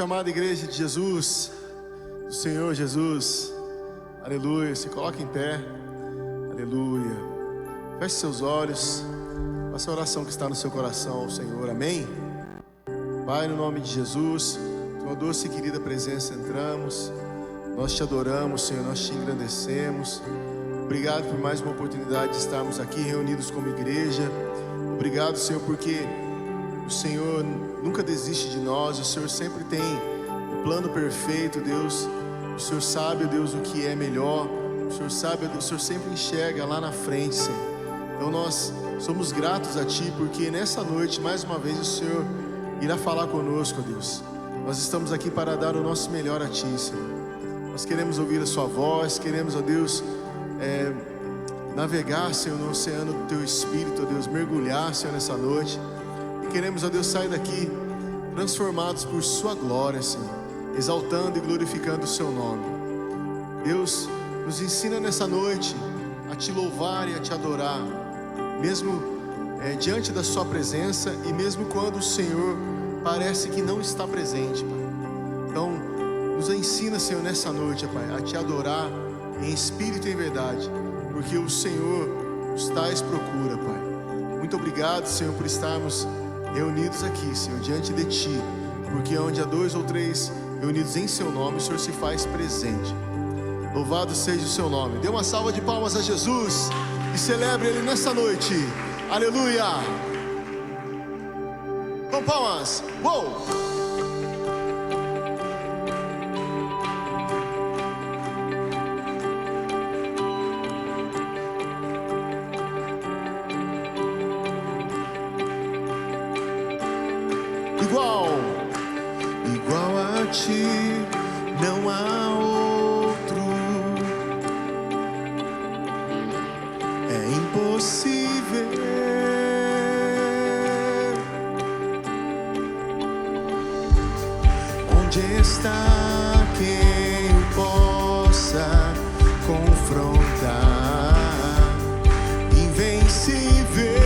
Amada igreja de Jesus, do Senhor Jesus, aleluia. Se coloca em pé, aleluia. Feche seus olhos, faça a oração que está no seu coração ao Senhor, amém? Pai, no nome de Jesus, tua doce e querida presença entramos, nós te adoramos, Senhor, nós te engrandecemos. Obrigado por mais uma oportunidade de estarmos aqui reunidos como igreja. Obrigado, Senhor, porque o Senhor nunca desiste de nós, o Senhor sempre tem o plano perfeito, Deus. O Senhor sabe, Deus, o que é melhor. O Senhor sabe, o Senhor sempre enxerga lá na frente, Senhor. Então nós somos gratos a Ti, porque nessa noite, mais uma vez, o Senhor irá falar conosco, Deus. Nós estamos aqui para dar o nosso melhor a Ti, Senhor. Nós queremos ouvir a Sua voz, queremos, ó Deus, navegar, Senhor, no oceano do Teu Espírito, ó Deus, mergulhar, Senhor, nessa noite. Queremos, ó Deus, sair daqui transformados por Sua glória, Senhor, exaltando e glorificando o Seu nome. Deus, nos ensina nessa noite a Te louvar e a Te adorar, mesmo diante da Sua presença e mesmo quando o Senhor parece que não está presente, Pai. Então, nos ensina, Senhor, nessa noite, Pai, a Te adorar em espírito e em verdade, porque o Senhor os tais procura, Pai. Muito obrigado, Senhor, por estarmos reunidos aqui, Senhor, diante de Ti, porque onde há 2 ou 3 reunidos em Seu nome, o Senhor se faz presente. Louvado seja o Seu nome. Dê uma salva de palmas a Jesus e celebre Ele nessa noite. Aleluia! Com palmas! Uou! Igual a Ti não há outro. É impossível. Onde está quem o possa confrontar? Invencível.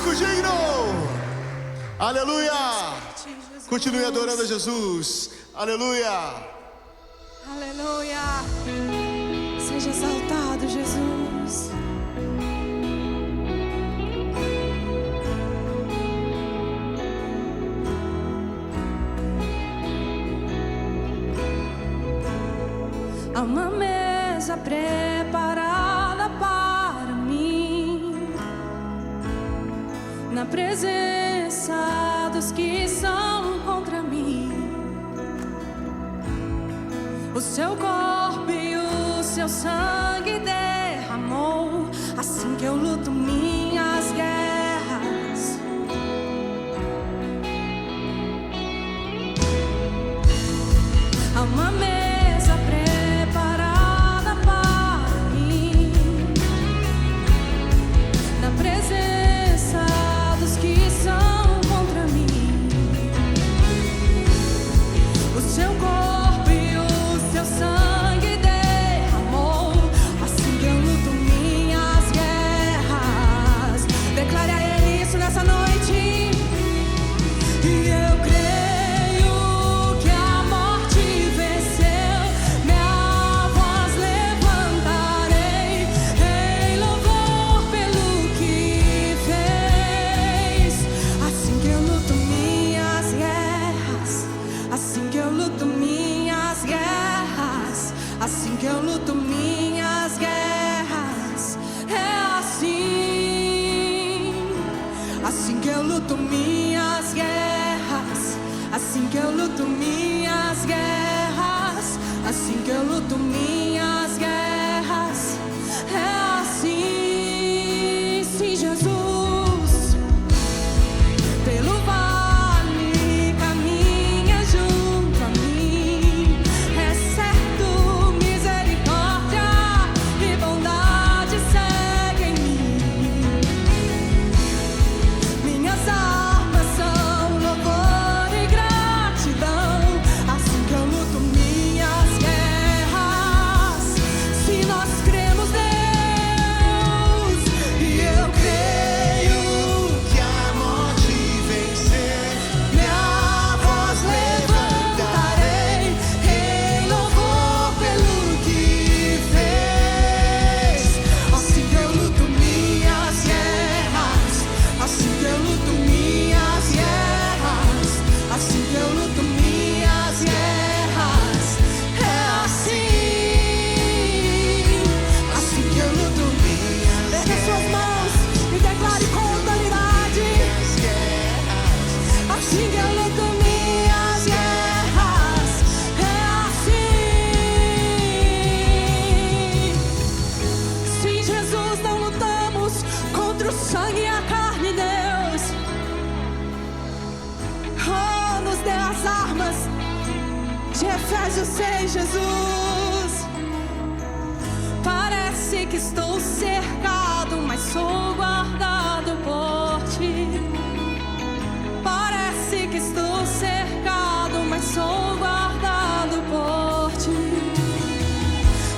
único digno. Aleluia. Continue adorando a Jesus. Aleluia. Aleluia. Seja exaltado, Jesus. Há uma mesa preparada para mim, na presença dos que são contra mim. O seu corpo e o seu sangue derramou, assim que eu luto minhas guerras. Há uma mesa preparada para mim, na presença dos que são contra mim. O seu corpo e o seu sangue derramou, assim que eu luto minhas guerras. Declare a Ele isso nessa noite. E eu creio que a morte venceu. Minha voz levantarei em louvor pelo que fez. Assim que eu luto minhas guerras, assim que eu luto minhas guerras, assim que eu luto minhas guerras. É assim que eu luto minhas guerras, assim que eu luto minhas guerras, assim que eu luto minhas guerras. É assim, sim, Jesus. Pelo vale caminha junto a mim, é certo, misericórdia e bondade seguem mim. Minhas armas são louvor e gratidão, assim que eu luto minhas guerras. Se nós cremos Deus, e eu creio Que a morte vencer, minha voz levantarei em louvor pelo que fez. Assim que eu luto minhas guerras, assim que eu luto minhas guerras, assim que eu luto minhas guerras. É assim que eu luto minhas. Ergue as suas mãos e declare com autoridade. Assim que eu luto minhas guerras. É assim. Sim, Jesus, não lutamos contra o sangue e a carne, Deus. Oh, nos dê as armas de Efésios 6, Jesus. Parece que estou cercado, mas sou guardado por ti. Parece que estou cercado, mas sou guardado por ti.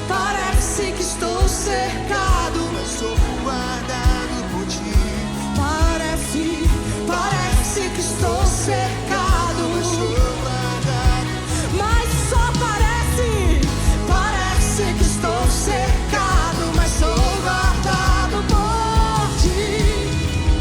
Parece que estou cercado, mas sou guardado por ti. parece que estou cercado, Mas sou guardado. mas só parece que estou cercado, mas sou guardado por ti.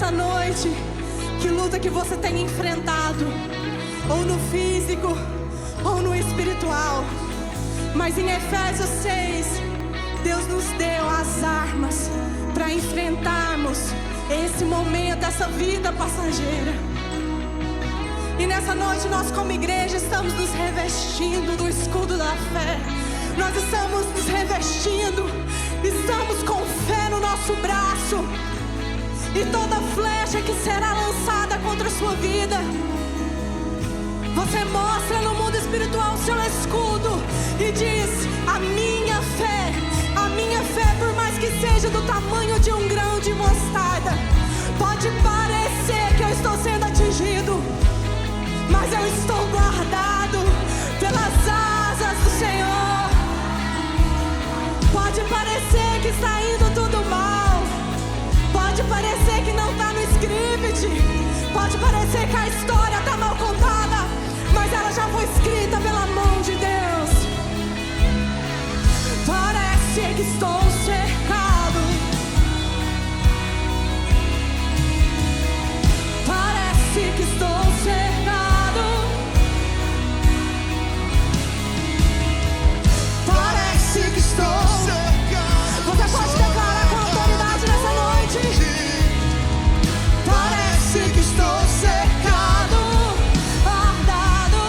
nessa noite, que luta que você tem enfrentado, ou no físico, ou no espiritual. Mas em Efésios 6, Deus nos deu as armas para enfrentarmos esse momento, essa vida passageira. E nessa noite nós como igreja estamos nos revestindo do escudo da fé. Nós estamos nos revestindo, estamos com fé no nosso braço. E toda flecha que será lançada contra a sua vida, você mostra no mundo espiritual o seu escudo e diz: a minha fé, por mais que seja do tamanho de um grão de mostarda, pode parecer que eu estou sendo atingido, mas eu estou guardado pelas asas do Senhor. Pode parecer que está indo tudo mal, pode parecer que não está no script, pode parecer que a história está mal contada, mas ela já foi escrita pela mão de Deus. Parece que estou cercado, parece que estou cercado, parece que estou cercado. Você pode declarar com autoridade nessa noite: parece que estou cercado, guardado.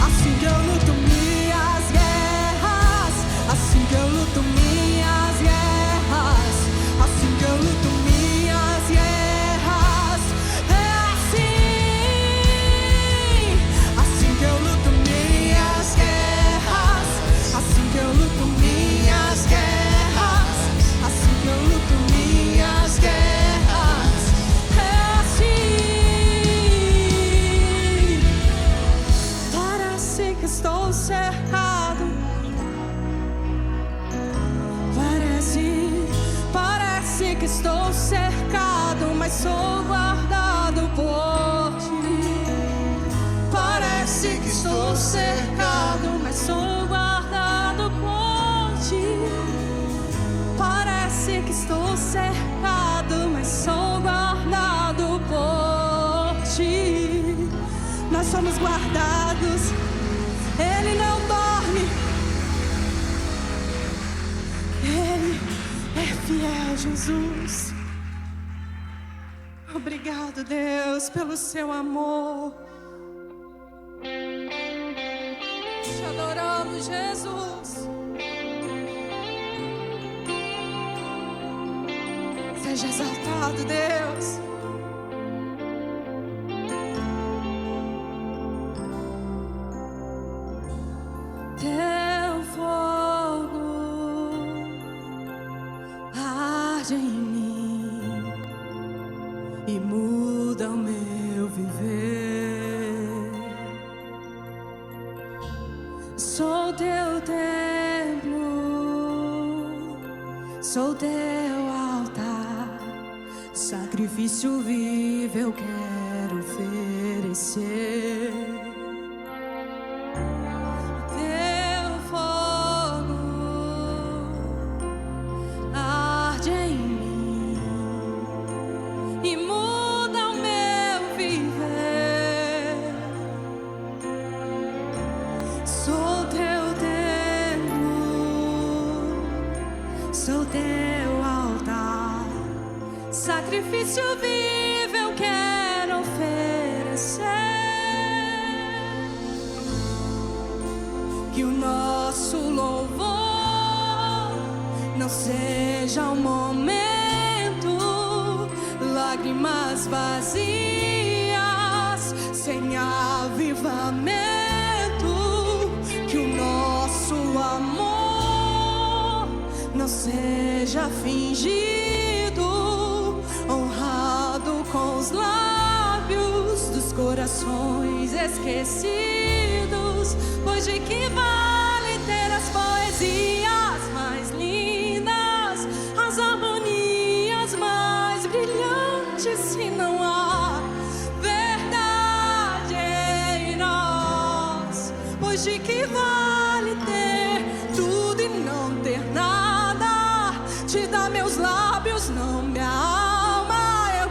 Assim que eu luto minhas guerras, assim que eu luto minhas guerras, assim que eu luto minhas guerras. É assim que eu luto minhas guerras, assim que eu luto minhas guerras, assim que eu luto minhas guerras. É assim. Parece que estou cercado, parece que estou cercado, mas sou guardado por ti. Parece que estou cercado, mas sou guardado por ti. Parece que estou cercado, mas sou guardado por ti. Nós somos guardados, Ele não dorme, Ele é fiel, Jesus. Obrigado, Deus, pelo seu amor. Te adoramos, Jesus. Seja exaltado, Deus. Teu fogo arde em mim e muda o meu viver. Sou teu templo, sou teu altar, sacrifício vivo eu quero oferecer. Teu fogo arde em mim e muda o meu viver. Sou teu templo, sou teu altar, sacrifício vivo eu quero oferecer. Que o nosso louvor não seja um momento, lágrimas vazias, sem avivamento. Que o nosso amor não seja fingido, honrado com os lábios dos corações esquecidos. Pois de que vale ter as poesias mais lindas, as harmonias mais brilhantes, se não há verdade em nós? Pois de que vale ter tudo e não ter nada? Te dá meus lábios, não minha alma. Eu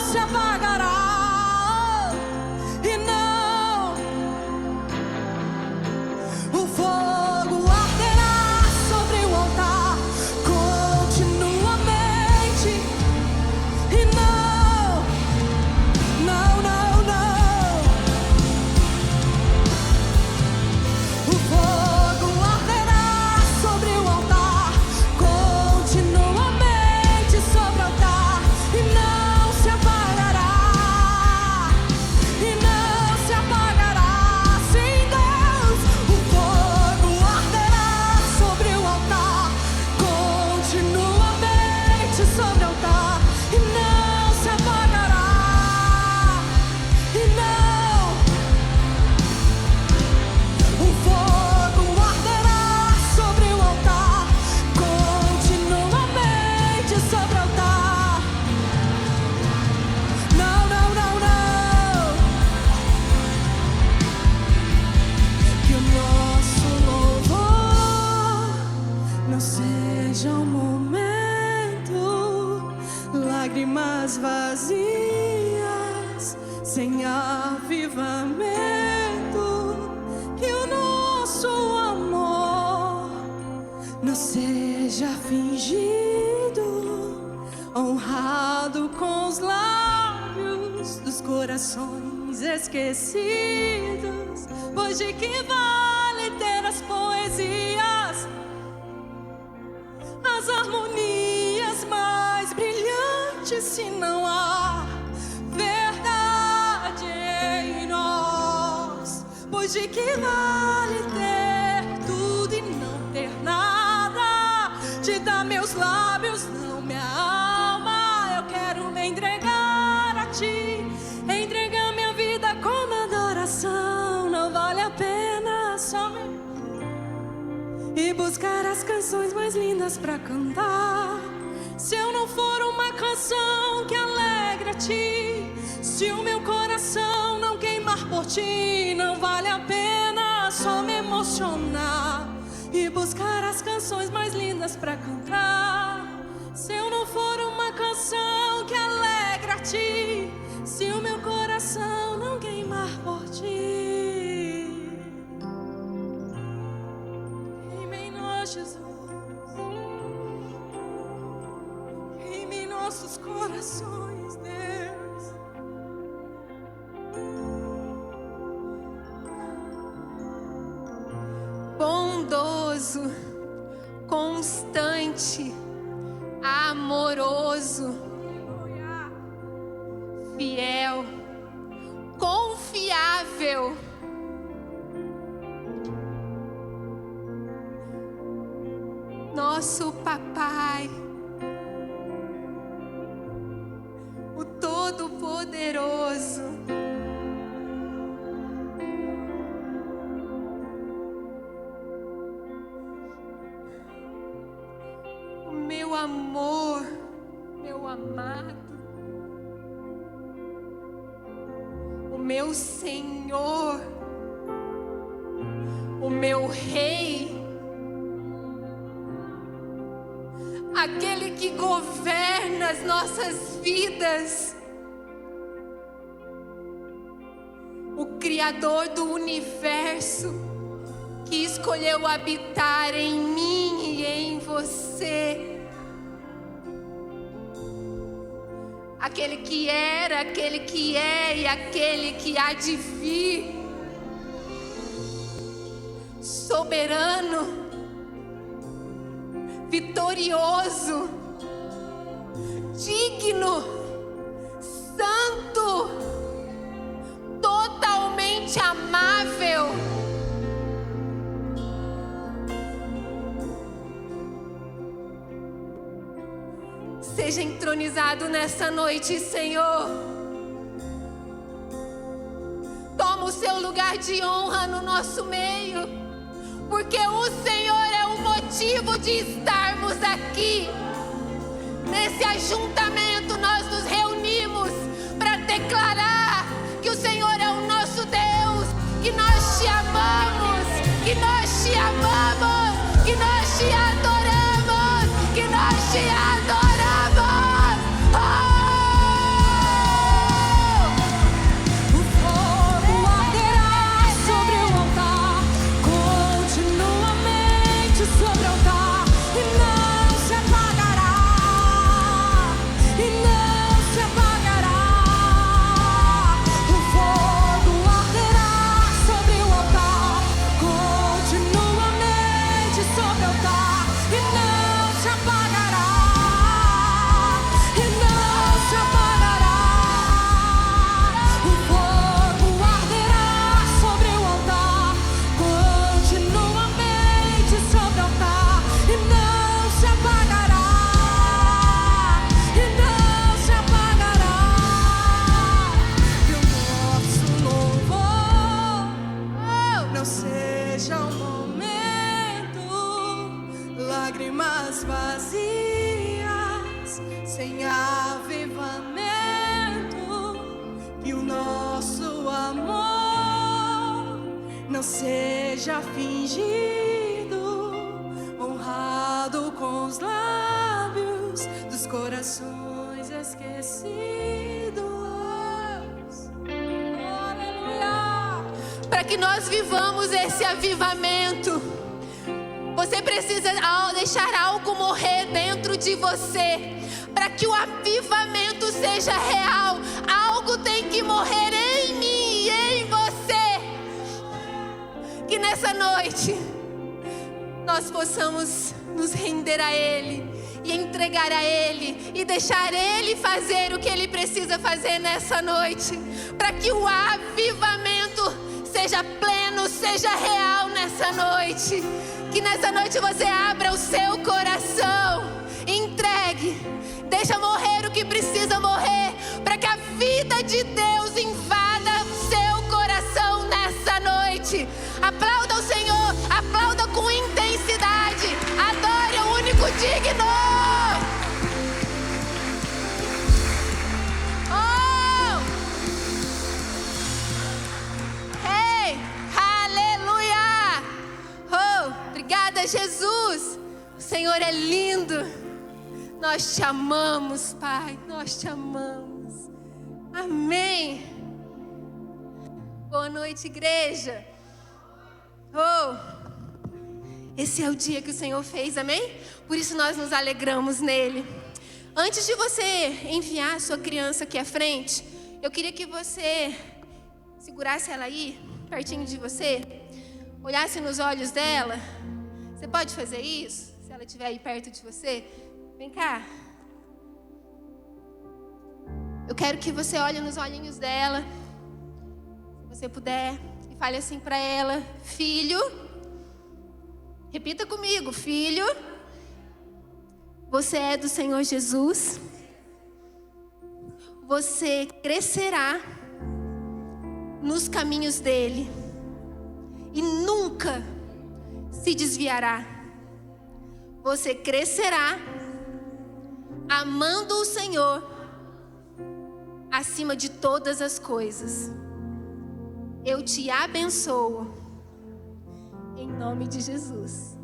se apagará. E não, o fogo arderá sobre o altar continuamente. E não, não, não, não. O fogo arderá sobre o altar continuamente sobre o altar. E não se apagará. E não se apagará. Sim, Deus, o fogo arderá sobre o altar continuamente sobre o altar. E não se apagará. E não, o fogo arderá sobre o altar continuamente sobre o altar. Não, não, não, não. Que o nosso louvor não seja um momento, lágrimas vazias, sem avivamento. Que o nosso amor não seja fingido, honrado com os lábios dos corações esquecidos. Pois de que vale ter as poesias, as harmonias mais brilhantes, se não há verdade em nós? Pois de que vale ter tudo e não ter nada? Te dar meus lábios, não minha alma. Eu quero me entregar a ti, entregar minha vida como adoração. Não vale a pena só me e buscar as canções mais lindas pra cantar. Se eu não for uma canção que alegra a ti, se o meu coração não queimar por ti, não vale a pena só me emocionar e buscar as canções mais lindas pra cantar. Se eu não for uma canção que alegra a ti, se o meu coração não queimar por ti. Jesus, queime em nossos corações, Deus. Bondoso, constante, amoroso, fiel, confiável. Nosso Papai, o Todo-Poderoso, o meu amor, meu amado, o meu Senhor, o meu Rei, aquele que governa as nossas vidas, o Criador do universo, que escolheu habitar em mim e em você, aquele que era, aquele que é e aquele que há de vir, soberano, vitorioso, digno, santo, totalmente amável. Seja entronizado nessa noite, Senhor. Toma o seu lugar de honra no nosso meio, porque o Senhor é o motivo de estarmos aqui. Nesse ajuntamento nós nos reunimos para declarar que o Senhor é o nosso Deus, que nós te amamos, que nós te amamos, que nós te adoramos, que nós te adoramos. Oh! seja fingido, honrado com os lábios dos corações esquecidos. Aleluia! Para que nós vivamos esse avivamento, você precisa deixar algo morrer dentro de você. Para que o avivamento seja real, algo tem que morrer em mim e em você. Que nessa noite nós possamos nos render a Ele e entregar a Ele e deixar Ele fazer o que Ele precisa fazer nessa noite, para que o avivamento seja pleno, seja real nessa noite. Que nessa noite você abra o seu coração, entregue, deixa morrer o que precisa morrer, para que a vida de Deus invada o seu coração nessa noite. Aplauda o Senhor, aplauda com intensidade, adore o único digno. Oh! Hey, aleluia! Oh, obrigada, Jesus. O Senhor é lindo. Nós te amamos, Pai, nós te amamos. Amém. Boa noite, igreja. Oh, esse é o dia que o Senhor fez, amém? Por isso nós nos alegramos nele. Antes de você enviar a sua criança aqui à frente, eu queria que você segurasse ela aí, pertinho de você, olhasse nos olhos dela. Você pode fazer isso? Se ela estiver aí perto de você. Vem cá. Eu quero que você olhe nos olhinhos dela, se você puder, e fale assim para ela: filho, repita comigo, filho, você é do Senhor Jesus, você crescerá nos caminhos dele e nunca se desviará. Você crescerá amando o Senhor acima de todas as coisas. Eu te abençoo em nome de Jesus.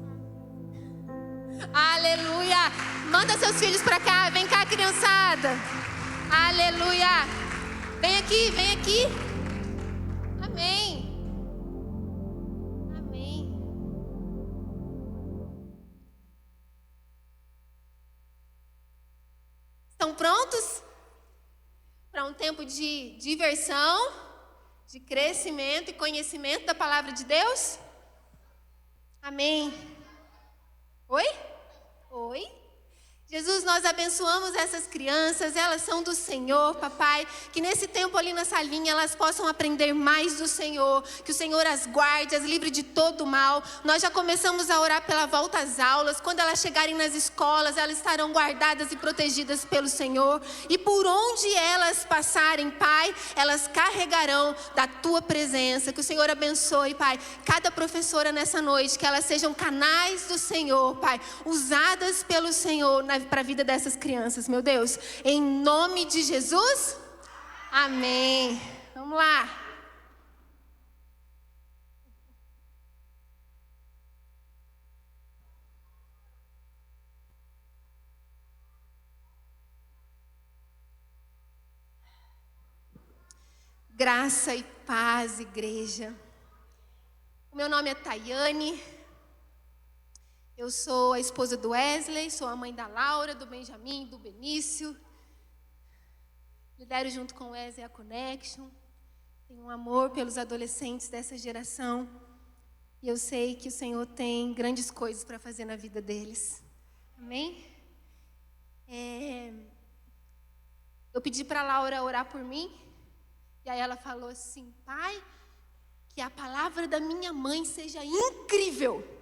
Aleluia! Manda seus filhos para cá, vem cá, criançada. Aleluia! Vem aqui, vem aqui. Amém. Amém. Estão prontos para um tempo de diversão, de crescimento e conhecimento da palavra de Deus? Amém. Oi? Oi? Jesus, nós abençoamos essas crianças, elas são do Senhor, papai, que nesse tempo ali na salinha elas possam aprender mais do Senhor, que o Senhor as guarde, as livre de todo mal. Nós já começamos a orar pela volta às aulas, quando elas chegarem nas escolas, elas estarão guardadas e protegidas pelo Senhor, e por onde elas passarem, Pai, elas carregarão da Tua presença. Que o Senhor abençoe, Pai, cada professora nessa noite, que elas sejam canais do Senhor, Pai, usadas pelo Senhor para a vida dessas crianças, meu Deus, em nome de Jesus, amém. Vamos lá. Graça e paz, igreja. O meu nome é Tayane. Eu sou a esposa do Wesley, sou a mãe da Laura, do Benjamin, do Benício. Lidero junto com o Wesley a Connection. Tenho um amor pelos adolescentes dessa geração. E eu sei que o Senhor tem grandes coisas para fazer na vida deles. Amém? Eu pedi para a Laura orar por mim. E aí ela falou assim: pai, que a palavra da minha mãe seja incrível.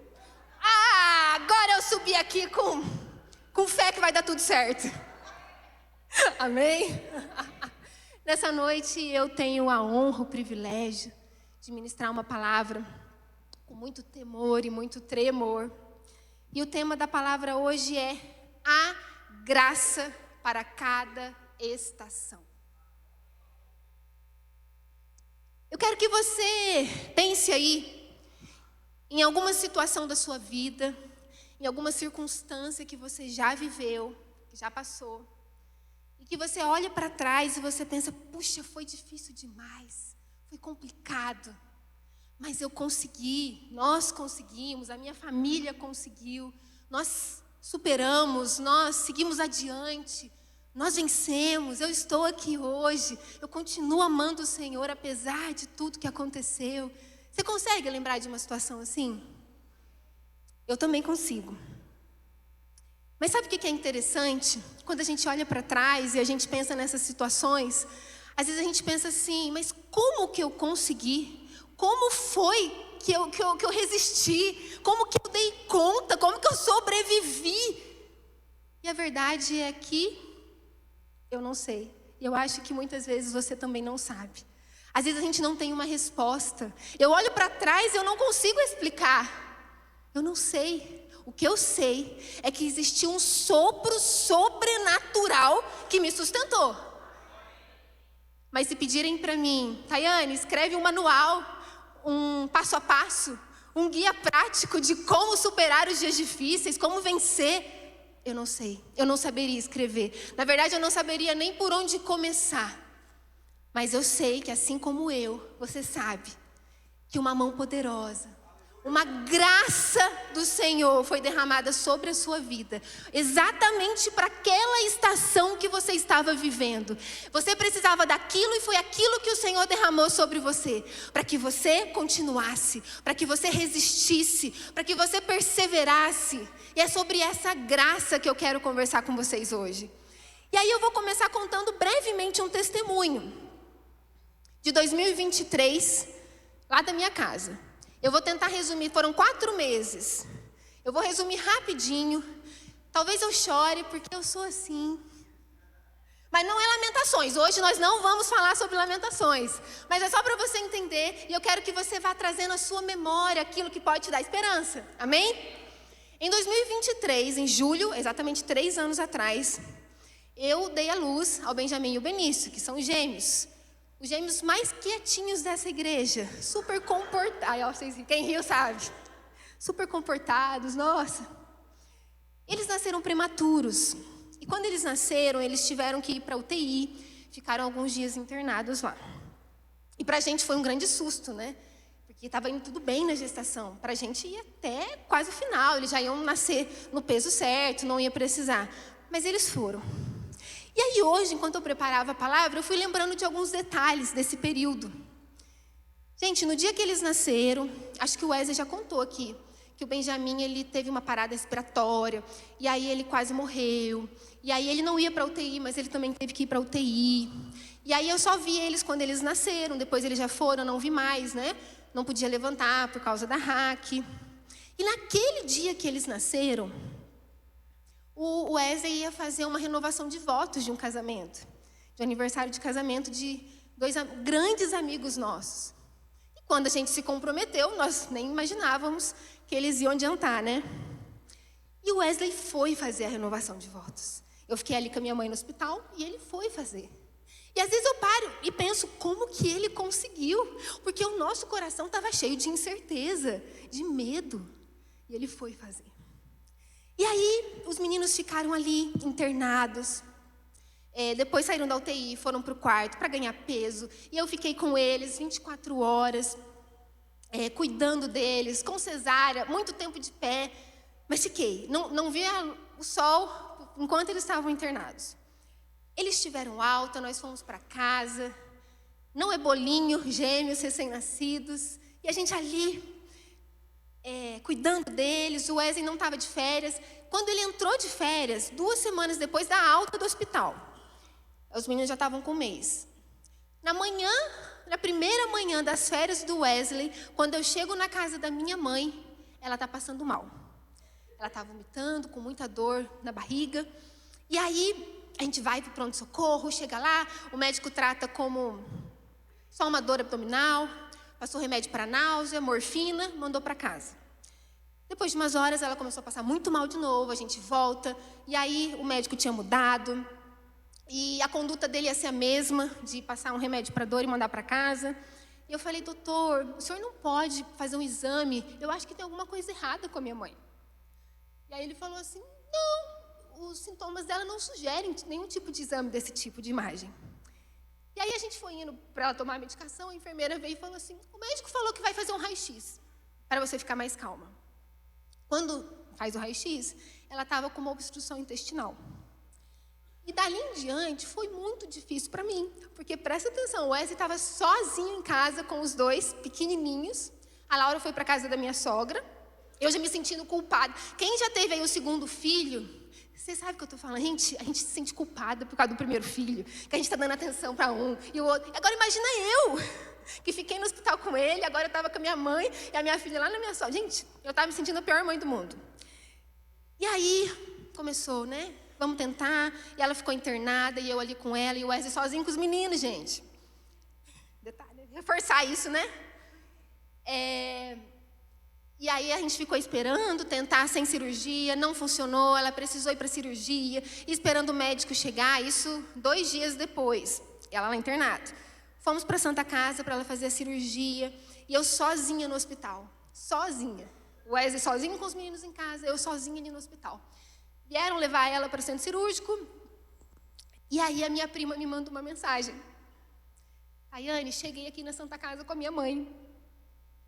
Agora eu subi aqui com fé que vai dar tudo certo. Amém? Nessa noite eu tenho a honra, o privilégio de ministrar uma palavra com muito temor e muito tremor. E o tema da palavra hoje é a graça para cada estação. Eu quero que você pense aí em alguma situação da sua vida, em alguma circunstância que você já viveu, que já passou, e que você olha para trás e você pensa, puxa, foi difícil demais, foi complicado, mas eu consegui, nós conseguimos, a minha família conseguiu, nós superamos, nós seguimos adiante, nós vencemos, eu estou aqui hoje, eu continuo amando o Senhor apesar de tudo que aconteceu. Você consegue lembrar de uma situação assim? Eu também consigo. Mas sabe o que é interessante? Quando a gente olha para trás e a gente pensa nessas situações, às vezes a gente pensa assim, mas como que eu consegui? Como foi que eu resisti? Como que eu dei conta? Como que eu sobrevivi? E a verdade é que eu não sei. E eu acho que muitas vezes você também não sabe. Às vezes a gente não tem uma resposta. Eu olho para trás e eu não consigo explicar. Eu não sei. O que eu sei é que existiu um sopro sobrenatural que me sustentou. Mas se pedirem para mim, Tayane, escreve um manual, um passo a passo, um guia prático de como superar os dias difíceis, como vencer, eu não sei. Eu não saberia escrever. Na verdade, eu não saberia nem por onde começar. Mas eu sei que assim como eu, você sabe que uma mão poderosa, uma graça do Senhor foi derramada sobre a sua vida, exatamente para aquela estação que você estava vivendo. Você precisava daquilo e foi aquilo que o Senhor derramou sobre você, para que você continuasse, para que você resistisse, para que você perseverasse. E é sobre essa graça que eu quero conversar com vocês hoje. E aí eu vou começar contando brevemente um testemunho de 2023, lá da minha casa. Eu vou tentar resumir, foram 4 meses. Eu vou resumir rapidinho. Talvez eu chore, porque eu sou assim. Mas não é lamentações. Hoje nós não vamos falar sobre lamentações. Mas é só para você entender. E eu quero que você vá trazendo à sua memória aquilo que pode te dar esperança. Amém? Em 2023, em julho, exatamente 3 anos atrás, eu dei à luz ao Benjamin e o Benício, que são gêmeos. Os gêmeos mais quietinhos dessa igreja, super comportados, quem riu sabe, super comportados, nossa. Eles nasceram prematuros, e quando eles nasceram, eles tiveram que ir para a UTI, ficaram alguns dias internados lá. E para a gente foi um grande susto, né? Porque estava indo tudo bem na gestação, para a gente ia até quase o final, eles já iam nascer no peso certo, não ia precisar, mas eles foram. E aí hoje, enquanto eu preparava a palavra, eu fui lembrando de alguns detalhes desse período. Gente, no dia que eles nasceram, acho que o Wesley já contou aqui, que o Benjamin, ele teve uma parada respiratória, e aí ele quase morreu. E aí ele não ia para a UTI, mas ele também teve que ir para a UTI. E aí eu só vi eles quando eles nasceram, depois eles já foram, eu não vi mais, né? Não podia levantar por causa da hack. E naquele dia que eles nasceram, o Wesley ia fazer uma renovação de votos de um casamento, de aniversário de casamento de 2 grandes amigos nossos. E quando a gente se comprometeu, nós nem imaginávamos que eles iam adiantar, né? E o Wesley foi fazer a renovação de votos. Eu fiquei ali com a minha mãe no hospital e ele foi fazer. E às vezes eu paro e penso, como que ele conseguiu? Porque o nosso coração estava cheio de incerteza, de medo. E ele foi fazer. E aí, os meninos ficaram ali, internados. Depois saíram da UTI, foram para o quarto para ganhar peso. E eu fiquei com eles 24 horas, cuidando deles, com cesárea, muito tempo de pé. Mas fiquei, não via o sol enquanto eles estavam internados. Eles tiveram alta, nós fomos para casa. Não é bolinho, gêmeos recém-nascidos. E a gente ali, cuidando deles. O Wesley não estava de férias. Quando ele entrou de férias, 2 semanas depois da alta do hospital, os meninos já estavam com 1 mês. Na primeira manhã das férias do Wesley, quando eu chego na casa da minha mãe, ela está passando mal. Ela está vomitando, com muita dor na barriga. E aí, a gente vai para o pronto-socorro, chega lá, o médico trata como só uma dor abdominal, passou remédio para náusea, morfina, mandou para casa. Depois de umas horas, ela começou a passar muito mal de novo, a gente volta, e aí o médico tinha mudado, e a conduta dele ia ser a mesma, de passar um remédio para dor e mandar para casa. E eu falei, doutor, o senhor não pode fazer um exame, eu acho que tem alguma coisa errada com a minha mãe. E aí ele falou assim, não, os sintomas dela não sugerem nenhum tipo de exame desse tipo de imagem. E aí a gente foi indo para ela tomar a medicação, a enfermeira veio e falou assim, o médico falou que vai fazer um raio-x, para você ficar mais calma. Quando faz o raio-x, ela estava com uma obstrução intestinal. E dali em diante foi muito difícil para mim, porque presta atenção, o Wesley estava sozinho em casa com os dois pequenininhos, a Laura foi para a casa da minha sogra, eu já me sentindo culpada. Quem já teve aí o segundo filho, você sabe o que eu estou falando? A gente se sente culpada por causa do primeiro filho, que a gente está dando atenção para um e o outro. Agora imagina eu, que fiquei no hospital com ele, agora eu estava com a minha mãe e a minha filha lá na minha sogra. Gente, eu estava me sentindo a pior mãe do mundo. E aí começou, né? Vamos tentar. E ela ficou internada, e eu ali com ela, e o Wesley sozinho com os meninos, gente. Detalhe, reforçar isso, né? E aí a gente ficou esperando, tentar sem cirurgia, não funcionou, ela precisou ir para a cirurgia, esperando o médico chegar, isso 2 dias depois, ela lá internada. Fomos para a Santa Casa para ela fazer a cirurgia, e eu sozinha no hospital, sozinha. O Wesley sozinho com os meninos em casa, eu sozinha ali no hospital. Vieram levar ela para o centro cirúrgico, e aí a minha prima me manda uma mensagem. Ayane, cheguei aqui na Santa Casa com a minha mãe.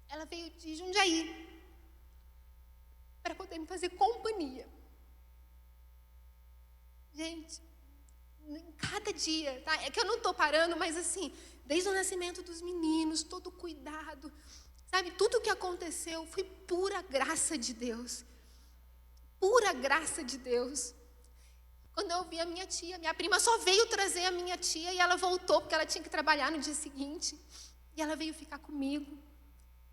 Ela veio de Jundiaí para poder me fazer companhia. Gente, em cada dia, tá? É que eu não estou parando, mas assim, desde o nascimento dos meninos, todo o cuidado, sabe? Tudo o que aconteceu foi pura graça de Deus. Pura graça de Deus. Quando eu vi a minha tia, minha prima só veio trazer a minha tia e ela voltou porque ela tinha que trabalhar no dia seguinte. E ela veio ficar comigo.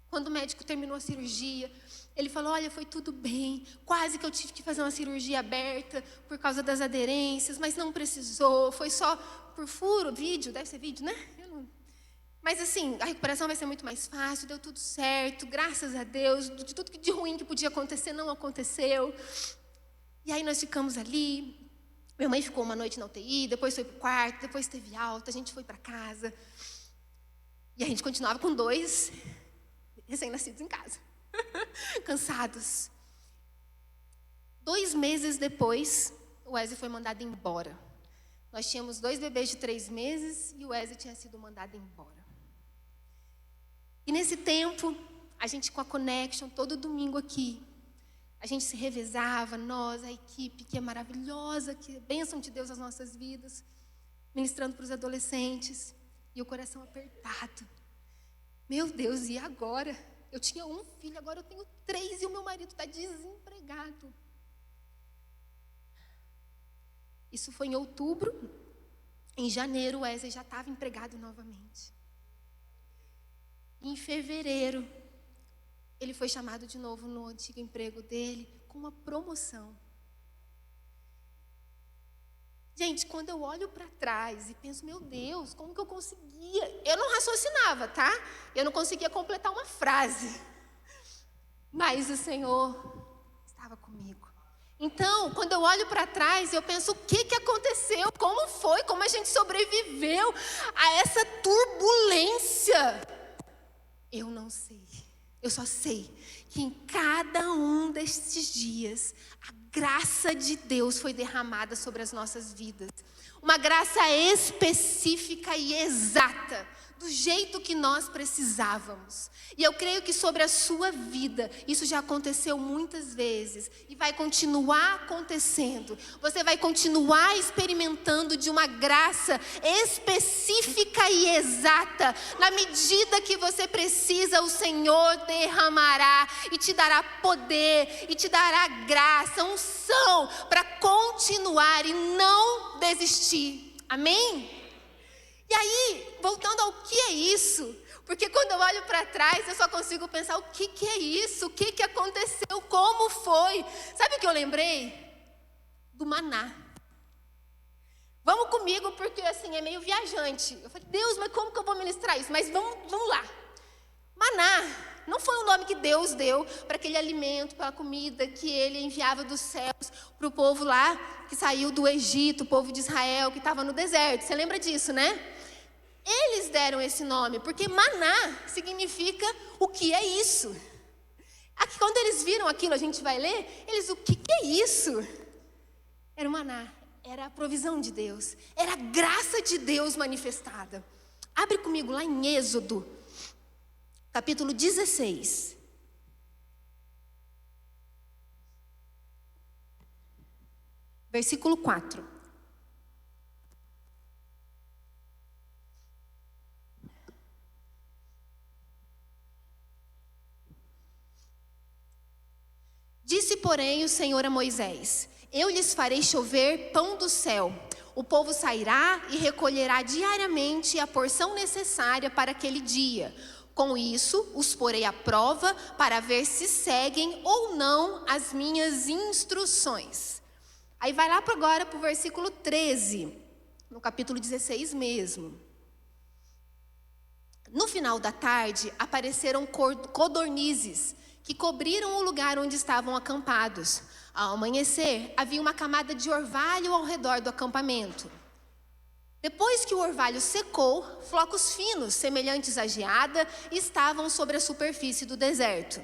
Quando o médico terminou a cirurgia, ele falou, olha, foi tudo bem, quase que eu tive que fazer uma cirurgia aberta por causa das aderências, mas não precisou, foi só por furo, vídeo, deve ser vídeo, né? Mas assim, a recuperação vai ser muito mais fácil, deu tudo certo, graças a Deus, de tudo de ruim que podia acontecer, não aconteceu. E aí nós ficamos ali, minha mãe ficou uma noite na UTI, depois foi para o quarto, depois teve alta, a gente foi para casa. E a gente continuava com 2 recém-nascidos em casa, cansados. 2 meses depois, o Wesley foi mandado embora. Nós tínhamos 2 bebês de 3 meses e o Wesley tinha sido mandado embora. E nesse tempo, a gente com a Connection, todo domingo aqui, a gente se revezava, nós, a equipe que é maravilhosa, que é bênção de Deus nas nossas vidas, ministrando para os adolescentes, e o coração apertado. Meu Deus, e agora? Eu tinha 1 filho, agora eu tenho 3 e o meu marido está desempregado. Isso foi em outubro. Em janeiro, o Wesley já estava empregado novamente. E em fevereiro, ele foi chamado de novo no antigo emprego dele, com uma promoção. Gente, quando eu olho para trás e penso, meu Deus, como que eu conseguia? Eu não raciocinava, tá? Eu não conseguia completar uma frase. Mas o Senhor estava comigo. Então, quando eu olho para trás, eu penso, o que aconteceu? Como foi? Como a gente sobreviveu a essa turbulência? Eu não sei. Eu só sei que em cada um destes dias, a graça de Deus foi derramada sobre as nossas vidas. Uma graça específica e exata, do jeito que nós precisávamos. E eu creio que sobre a sua vida, isso já aconteceu muitas vezes e vai continuar acontecendo. Você vai continuar experimentando de uma graça específica e exata. Na medida que você precisa, o Senhor derramará e te dará poder e te dará graça, unção para continuar e não desistir. Amém? E aí, voltando ao que é isso, porque quando eu olho para trás, eu só consigo pensar o que é isso, o que aconteceu, como foi. Sabe o que eu lembrei? Do maná. Vamos comigo, porque assim, é meio viajante. Eu falei, Deus, mas como que eu vou ministrar isso? Mas vamos lá. Maná não foi o nome que Deus deu para aquele alimento, para a comida que Ele enviava dos céus para o povo lá que saiu do Egito, o povo de Israel que estava no deserto. Você lembra disso, né? Eles deram esse nome, porque maná significa o que é isso. Aqui, quando eles viram aquilo, a gente vai ler, eles, o que é isso? Era o maná, era a provisão de Deus, era a graça de Deus manifestada. Abre comigo lá em Êxodo, capítulo 16. Versículo 4. Disse, porém, o Senhor a Moisés: eu lhes farei chover pão do céu. O povo sairá e recolherá diariamente a porção necessária para aquele dia. Com isso, os porei à prova para ver se seguem ou não as minhas instruções. Aí vai lá agora para o versículo 13, no capítulo 16 mesmo. No final da tarde, apareceram codornizes que cobriram o lugar onde estavam acampados. Ao amanhecer, havia uma camada de orvalho ao redor do acampamento. Depois que o orvalho secou, flocos finos, semelhantes à geada, estavam sobre a superfície do deserto.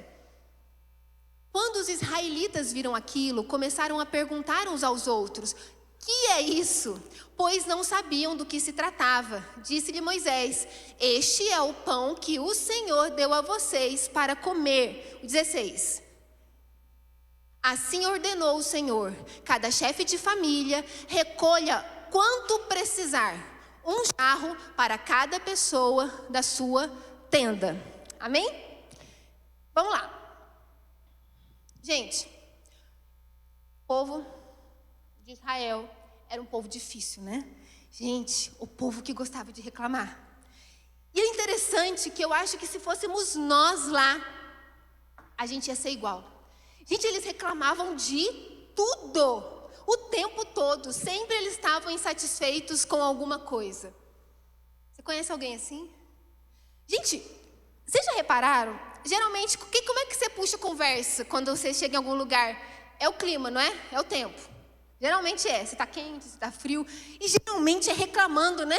Quando os israelitas viram aquilo, começaram a perguntar uns aos outros: que é isso? Pois não sabiam do que se tratava. Disse-lhe Moisés: este é o pão que o Senhor deu a vocês para comer. 16. Assim ordenou o Senhor: cada chefe de família recolha quanto precisar, um jarro para cada pessoa da sua tenda. Amém? Vamos lá. Gente, o povo de Israel era um povo difícil, né? Gente, o povo que gostava de reclamar. E é interessante que eu acho que se fôssemos nós lá, a gente ia ser igual. Gente, eles reclamavam de tudo, o tempo todo. Sempre eles estavam insatisfeitos com alguma coisa. Você conhece alguém assim? Gente, vocês já repararam? Geralmente, como é que você puxa conversa quando você chega em algum lugar? É o clima, não é? É o tempo. Geralmente é. Se está quente, se está frio. E geralmente é reclamando, né?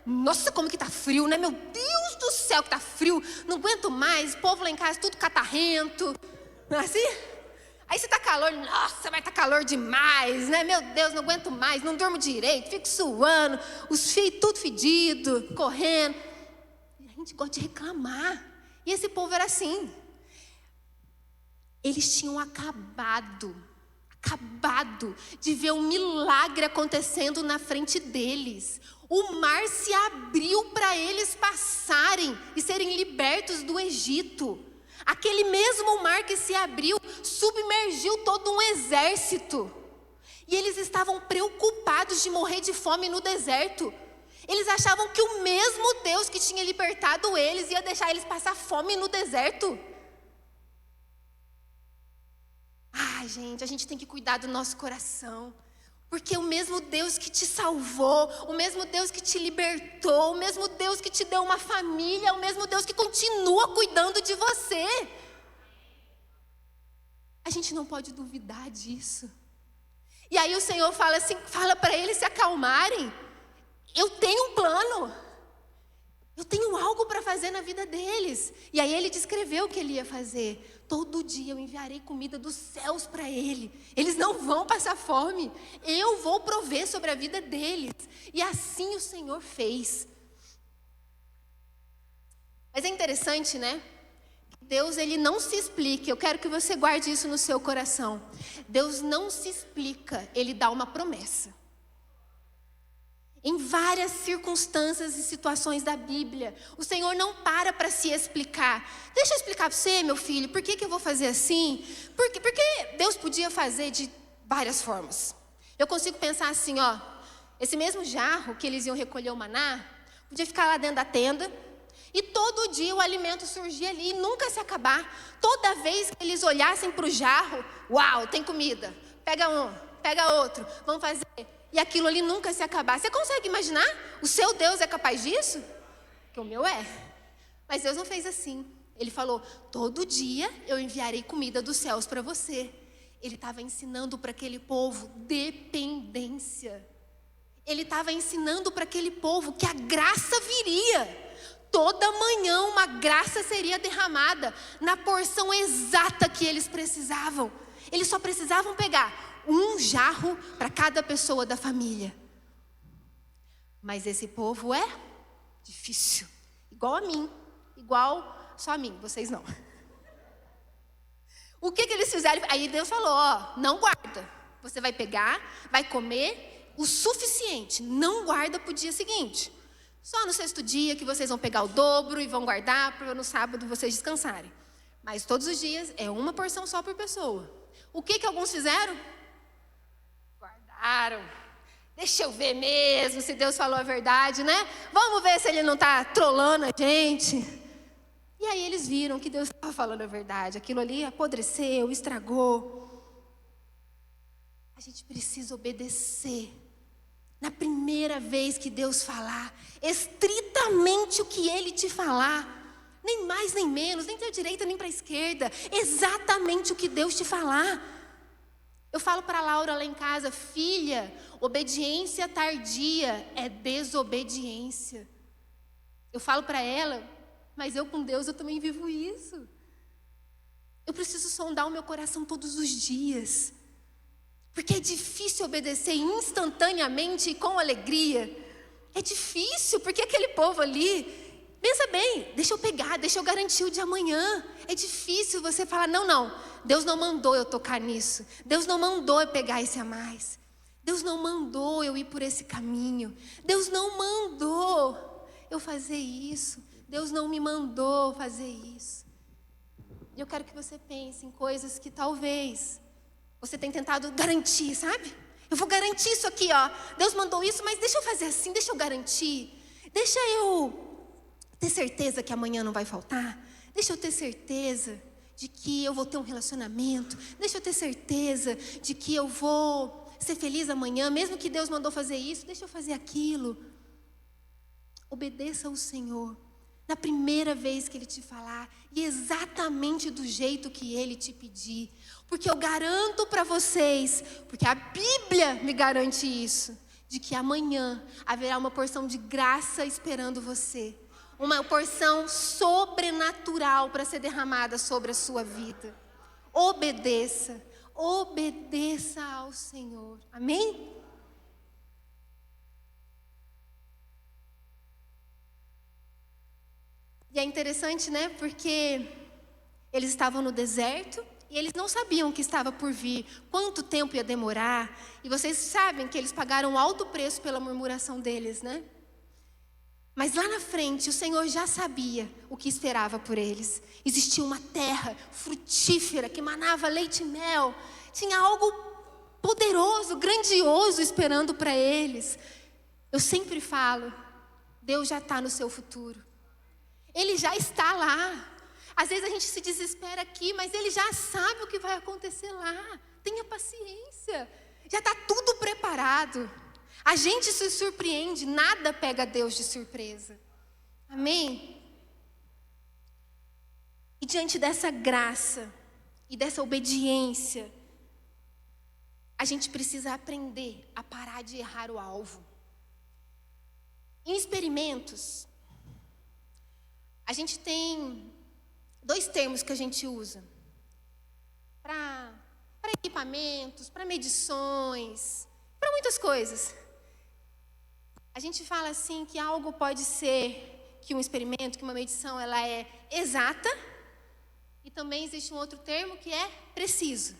Nossa, como que está frio, né? Meu Deus do céu, que está frio. Não aguento mais. O povo lá em casa tudo catarrento. Não é assim? Aí se está calor, nossa, vai estar calor demais, né? Meu Deus, não aguento mais. Não durmo direito, fico suando. Os filhos tudo fedido, correndo. E a gente gosta de reclamar. E esse povo era assim. Eles tinham acabado de ver um milagre acontecendo na frente deles. O mar se abriu para eles passarem e serem libertos do Egito. Aquele mesmo mar que se abriu submergiu todo um exército. E eles estavam preocupados de morrer de fome no deserto. Eles achavam que o mesmo Deus que tinha libertado eles ia deixar eles passar fome no deserto. Ai, gente, a gente tem que cuidar do nosso coração. Porque o mesmo Deus que te salvou, o mesmo Deus que te libertou, o mesmo Deus que te deu uma família, o mesmo Deus que continua cuidando de você. A gente não pode duvidar disso. E aí o Senhor fala assim, fala para eles se acalmarem. Eu tenho um plano. Eu tenho algo para fazer na vida deles. E aí ele descreveu o que ele ia fazer. Todo dia eu enviarei comida dos céus para ele. Eles não vão passar fome. Eu vou prover sobre a vida deles. E assim o Senhor fez. Mas é interessante, né? Deus, ele não se explica. Eu quero que você guarde isso no seu coração. Deus não se explica. Ele dá uma promessa. Em várias circunstâncias e situações da Bíblia, o Senhor não para se explicar. Deixa eu explicar para você, meu filho, por que eu vou fazer assim? Porque Deus podia fazer de várias formas. Eu consigo pensar assim, ó, esse mesmo jarro que eles iam recolher o maná, podia ficar lá dentro da tenda, e todo dia o alimento surgia ali e nunca se acabar. Toda vez que eles olhassem para o jarro, uau, tem comida. Pega um, pega outro, vamos fazer. E aquilo ali nunca se acabar. Você consegue imaginar? O seu Deus é capaz disso? Que o meu é. Mas Deus não fez assim. Ele falou, todo dia eu enviarei comida dos céus para você. Ele estava ensinando para aquele povo dependência. Ele estava ensinando para aquele povo que a graça viria. dia. Toda manhã uma graça seria derramada na porção exata que eles precisavam. Eles só precisavam pegar um jarro para cada pessoa da família. Mas esse povo é difícil, igual a mim, igual só a mim, vocês não. O que eles fizeram? Aí Deus falou, ó, não guarda. Você vai pegar, vai comer o suficiente, não guarda para o dia seguinte. Só no sexto dia que vocês vão pegar o dobro e vão guardar para no sábado vocês descansarem. Mas todos os dias é uma porção só por pessoa. O que alguns fizeram? Guardaram. Deixa eu ver mesmo se Deus falou a verdade, né? Vamos ver se ele não está trolando a gente. E aí eles viram que Deus estava falando a verdade. Aquilo ali apodreceu, estragou. A gente precisa obedecer. Na primeira vez que Deus falar, estritamente o que Ele te falar, nem mais nem menos, nem para a direita nem para a esquerda, exatamente o que Deus te falar. Eu falo para a Laura lá em casa, filha, obediência tardia é desobediência. Eu falo para ela, mas eu com Deus eu também vivo isso. Eu preciso sondar o meu coração todos os dias. Porque é difícil obedecer instantaneamente e com alegria. É difícil, porque aquele povo ali, pensa bem, deixa eu pegar, deixa eu garantir o de amanhã. É difícil você falar, não, Deus não mandou eu tocar nisso. Deus não mandou eu pegar esse a mais. Deus não mandou eu ir por esse caminho. Deus não mandou eu fazer isso. Deus não me mandou fazer isso. E eu quero que você pense em coisas que talvez você tem tentado garantir, sabe? Eu vou garantir isso aqui, ó. Deus mandou isso, mas deixa eu fazer assim, deixa eu garantir. Deixa eu ter certeza que amanhã não vai faltar. Deixa eu ter certeza de que eu vou ter um relacionamento. Deixa eu ter certeza de que eu vou ser feliz amanhã, mesmo que Deus mandou fazer isso, deixa eu fazer aquilo. Obedeça ao Senhor na primeira vez que Ele te falar e exatamente do jeito que Ele te pedir. Porque eu garanto para vocês, porque a Bíblia me garante isso, de que amanhã haverá uma porção de graça esperando você. Uma porção sobrenatural para ser derramada sobre a sua vida. Obedeça ao Senhor. Amém? E é interessante, né? Porque eles estavam no deserto e eles não sabiam o que estava por vir, quanto tempo ia demorar. E vocês sabem que eles pagaram um alto preço pela murmuração deles, né? Mas lá na frente, o Senhor já sabia o que esperava por eles. Existia uma terra frutífera que manava leite e mel. Tinha algo poderoso, grandioso esperando para eles. Eu sempre falo, Deus já está no seu futuro. Ele já está lá. Às vezes a gente se desespera aqui, mas Ele já sabe o que vai acontecer lá. Tenha paciência. Já está tudo preparado. A gente se surpreende, nada pega Deus de surpresa. Amém? E diante dessa graça e dessa obediência, a gente precisa aprender a parar de errar o alvo. Em experimentos, a gente tem 2 termos que a gente usa para equipamentos, para medições, para muitas coisas. A gente fala assim que algo pode ser, que um experimento, que uma medição, ela é exata, e também existe um outro termo que é preciso.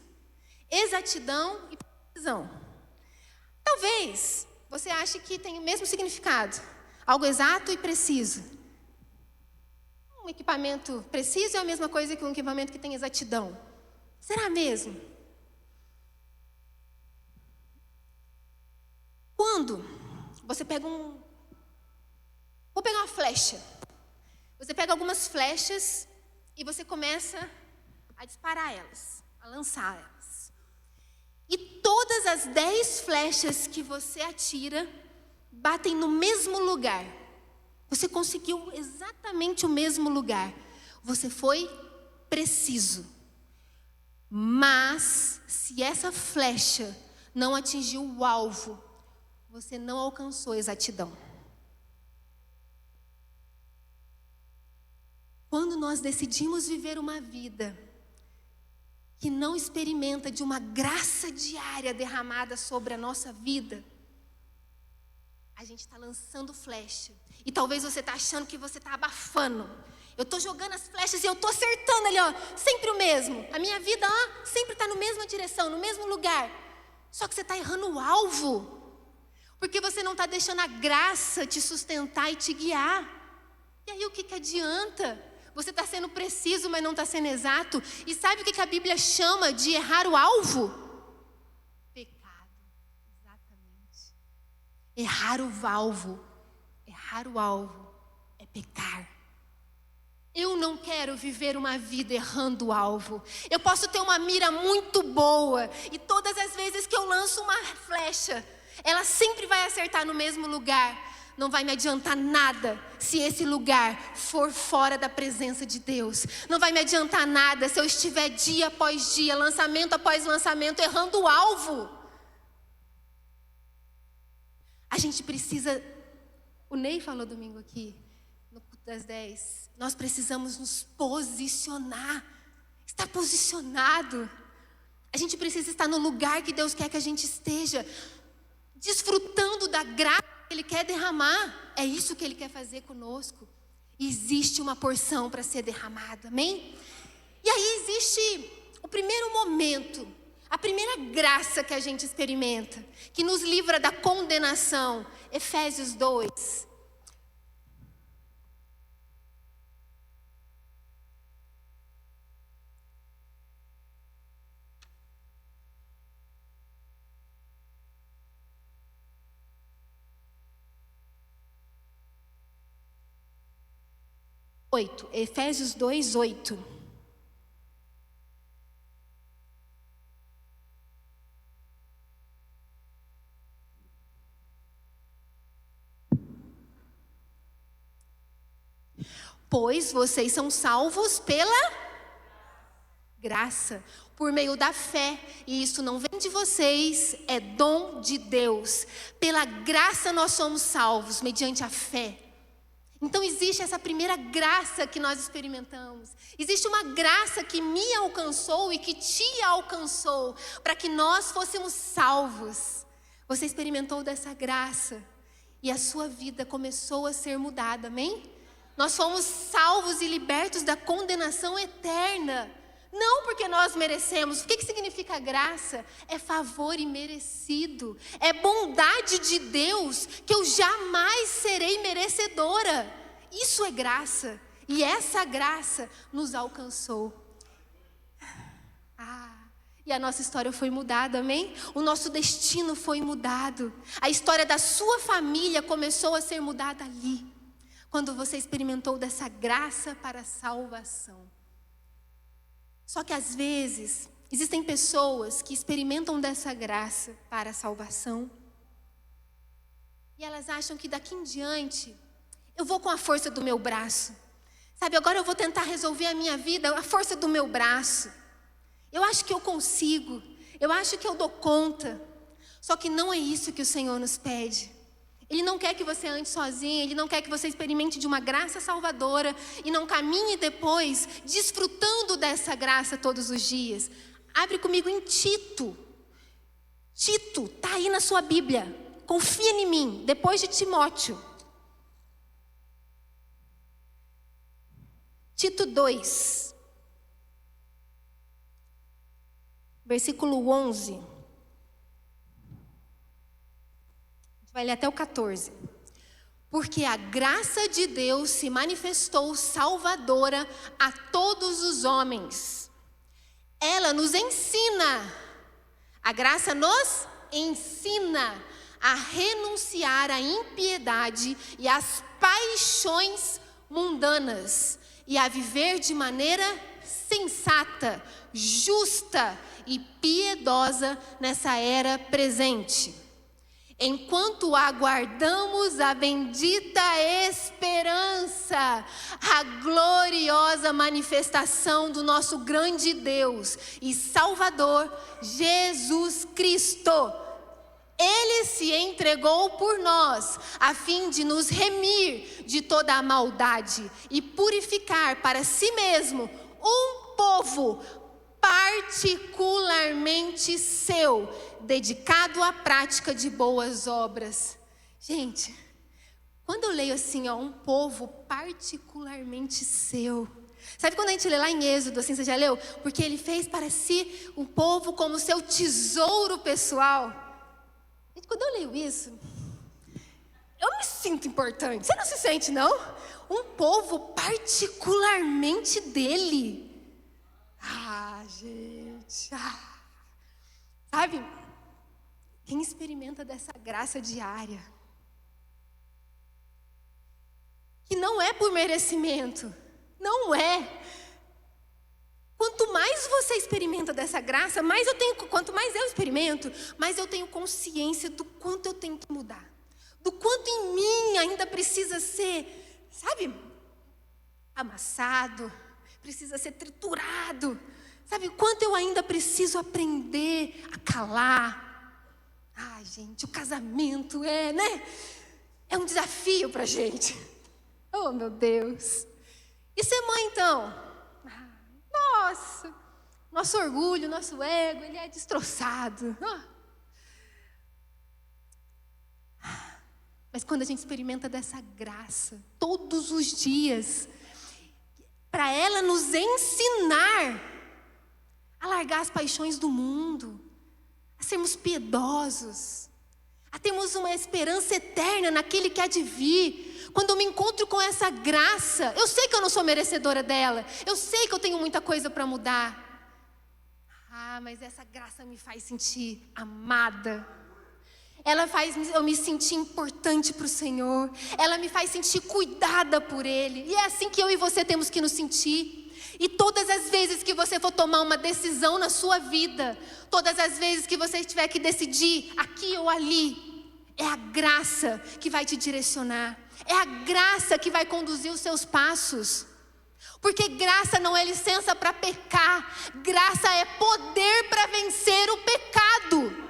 Exatidão e precisão. Talvez você ache que tem o mesmo significado, algo exato e preciso. Um equipamento preciso é a mesma coisa que um equipamento que tem exatidão. Será mesmo? Quando você pega vou pegar uma flecha. Você pega algumas flechas e você começa a disparar elas, a lançar elas. E todas as 10 flechas que você atira batem no mesmo lugar. Você conseguiu exatamente o mesmo lugar. Você foi preciso. Mas, se essa flecha não atingiu o alvo, você não alcançou exatidão. quando nós decidimos viver uma vida que não experimenta de uma graça diária derramada sobre a nossa vida, a gente está lançando flecha. E talvez você está achando que você está abafando. Eu estou jogando as flechas e eu estou acertando ali, ó, sempre o mesmo. A minha vida, ó, sempre está na mesma direção, no mesmo lugar. Só que você está errando o alvo. Porque você não está deixando a graça te sustentar e te guiar. E aí o que adianta? Você está sendo preciso, mas não está sendo exato. E sabe o que a Bíblia chama de errar o alvo? Pecado. Exatamente. Errar o alvo é pecar. Eu não quero viver uma vida errando o alvo. Eu posso ter uma mira muito boa e todas as vezes que eu lanço uma flecha, ela sempre vai acertar no mesmo lugar. Não vai me adiantar nada se esse lugar for fora da presença de Deus. Não vai me adiantar nada se eu estiver dia após dia, lançamento após lançamento, errando o alvo. A gente precisa... O Ney falou domingo aqui, no culto das 10. Nós precisamos nos posicionar. Estar posicionado. A gente precisa estar no lugar que Deus quer que a gente esteja. Desfrutando da graça que Ele quer derramar. É isso que Ele quer fazer conosco. E existe uma porção para ser derramada, amém? E aí existe o primeiro momento, a primeira graça que a gente experimenta, que nos livra da condenação. Efésios 2. Efésios 2, 8. Pois vocês são salvos pela graça, por meio da fé, e isso não vem de vocês, é dom de Deus. Pela graça nós somos salvos, mediante a fé. Então existe essa primeira graça que nós experimentamos. Existe uma graça que me alcançou e que te alcançou, para que nós fôssemos salvos. Você experimentou dessa graça e a sua vida começou a ser mudada, amém? Nós fomos salvos e libertos da condenação eterna. Não porque nós merecemos. O que significa graça? É favor imerecido. É bondade de Deus que eu jamais serei merecedora. Isso é graça. E essa graça nos alcançou. E a nossa história foi mudada, amém? O nosso destino foi mudado. A história da sua família começou a ser mudada ali. Quando você experimentou dessa graça para a salvação. Só que às vezes, existem pessoas que experimentam dessa graça para a salvação. E elas acham que daqui em diante, eu vou com a força do meu braço. Sabe, agora eu vou tentar resolver a minha vida, a força do meu braço. Eu acho que eu consigo, eu acho que eu dou conta. Só que não é isso que o Senhor nos pede. Ele não quer que você ande sozinho, Ele não quer que você experimente de uma graça salvadora e não caminhe depois desfrutando dessa graça todos os dias. Abre comigo em Tito. Tito, está aí na sua Bíblia. Confia em mim, depois de Timóteo. Tito 2, versículo 11. Vai ler até o 14. Porque a graça de Deus se manifestou salvadora a todos os homens. Ela nos ensina, a graça nos ensina a renunciar à impiedade e às paixões mundanas e a viver de maneira sensata, justa e piedosa nessa era presente. Enquanto aguardamos a bendita esperança, a gloriosa manifestação do nosso grande Deus e Salvador, Jesus Cristo. Ele se entregou por nós, a fim de nos remir de toda a maldade e purificar para si mesmo um povo particularmente seu, dedicado à prática de boas obras. Gente, quando eu leio assim, um povo particularmente seu. Sabe quando a gente lê lá em Êxodo, assim, você já leu? Porque ele fez para si um povo como seu tesouro pessoal. Gente, quando eu leio isso, eu me sinto importante. Você não se sente, não? Um povo particularmente dele. Gente. Sabe? Quem experimenta dessa graça diária, que não é por merecimento, não é. Quanto mais você experimenta dessa graça, quanto mais eu experimento, mais eu tenho consciência do quanto eu tenho que mudar. Do quanto em mim ainda precisa ser, sabe, amassado, precisa ser triturado. Sabe, o quanto eu ainda preciso aprender a calar. Gente, o casamento é um desafio pra gente. Oh, meu Deus. E ser mãe, então? Nossa, nosso orgulho, nosso ego, ele é destroçado. Mas quando a gente experimenta dessa graça, todos os dias, para ela nos ensinar a largar as paixões do mundo, a sermos piedosos, a termos uma esperança eterna naquele que há de vir. Quando eu me encontro com essa graça, eu sei que eu não sou merecedora dela, eu sei que eu tenho muita coisa para mudar. Mas essa graça me faz sentir amada. Ela faz eu me sentir importante para o Senhor. Ela me faz sentir cuidada por Ele. E é assim que eu e você temos que nos sentir. E todas as vezes que você for tomar uma decisão na sua vida, todas as vezes que você tiver que decidir aqui ou ali, é a graça que vai te direcionar. É a graça que vai conduzir os seus passos. Porque graça não é licença para pecar. Graça é poder para vencer o pecado.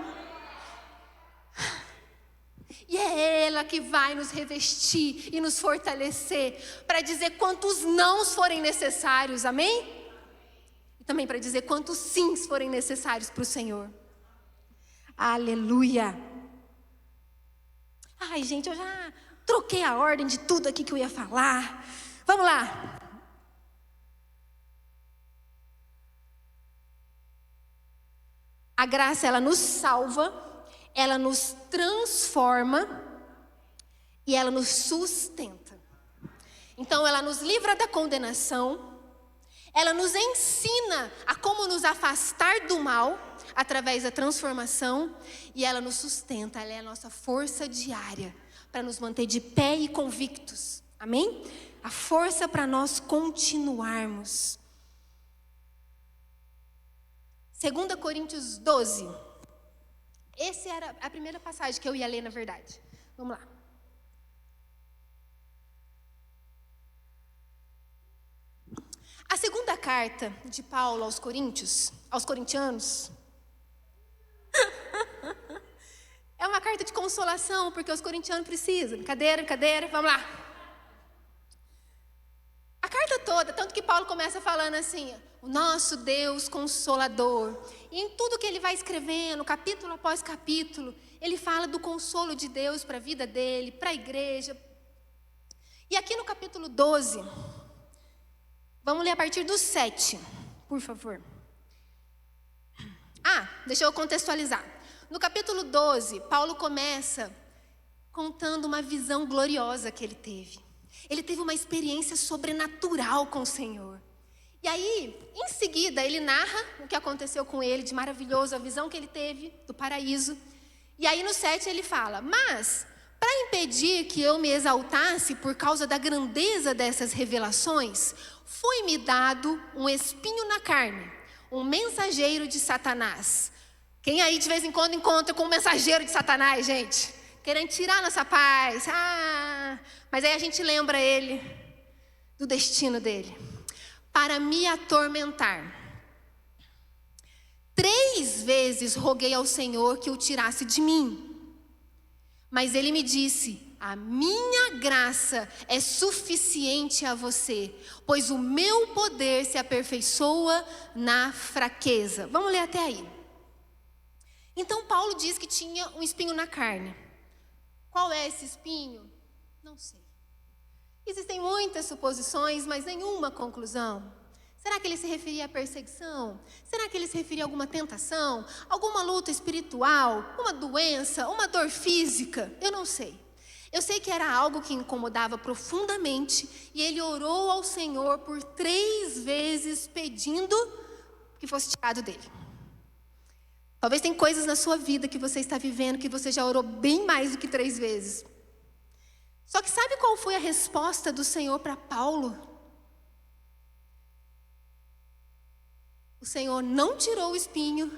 E é ela que vai nos revestir e nos fortalecer para dizer quantos nãos forem necessários, amém? E também para dizer quantos sims forem necessários para o Senhor. Aleluia. Gente, eu já troquei a ordem de tudo aqui que eu ia falar. Vamos lá. A graça, ela nos salva, ela nos transforma e ela nos sustenta. Então, ela nos livra da condenação, ela nos ensina a como nos afastar do mal através da transformação e ela nos sustenta, ela é a nossa força diária para nos manter de pé e convictos. Amém? A força para nós continuarmos. 2 Coríntios 12. Essa era a primeira passagem que eu ia ler, na verdade. Vamos lá. A segunda carta de Paulo aos corintianos, é uma carta de consolação, porque os corintianos precisam. Cadeira, vamos lá. A carta toda, tanto que Paulo começa falando assim, o nosso Deus consolador. E em tudo que ele vai escrevendo, capítulo após capítulo, ele fala do consolo de Deus para a vida dele, para a igreja. E aqui no capítulo 12, vamos ler a partir do 7, por favor. Deixa eu contextualizar. No capítulo 12, Paulo começa contando uma visão gloriosa que ele teve. Ele teve uma experiência sobrenatural com o Senhor. E aí, em seguida, ele narra o que aconteceu com ele de maravilhoso, a visão que ele teve do paraíso. E aí no 7 ele fala, mas para impedir que eu me exaltasse por causa da grandeza dessas revelações, foi-me dado um espinho na carne, um mensageiro de Satanás. Quem aí de vez em quando encontra com um mensageiro de Satanás, gente? Querendo tirar nossa paz. Mas aí a gente lembra ele do destino dele. Para me atormentar. 3 vezes roguei ao Senhor que o tirasse de mim. Mas ele me disse: a minha graça é suficiente a você, pois o meu poder se aperfeiçoa na fraqueza. Vamos ler até aí. Então Paulo diz que tinha um espinho na carne. Qual é esse espinho? Não sei. Existem muitas suposições, mas nenhuma conclusão. Será que ele se referia à perseguição? Será que ele se referia a alguma tentação? Alguma luta espiritual? Uma doença? Uma dor física? Eu não sei. Eu sei que era algo que incomodava profundamente e ele orou ao Senhor por 3 vezes pedindo que fosse tirado dele. Talvez tem coisas na sua vida que você está vivendo que você já orou bem mais do que 3 vezes. Só que sabe qual foi a resposta do Senhor para Paulo? O Senhor não tirou o espinho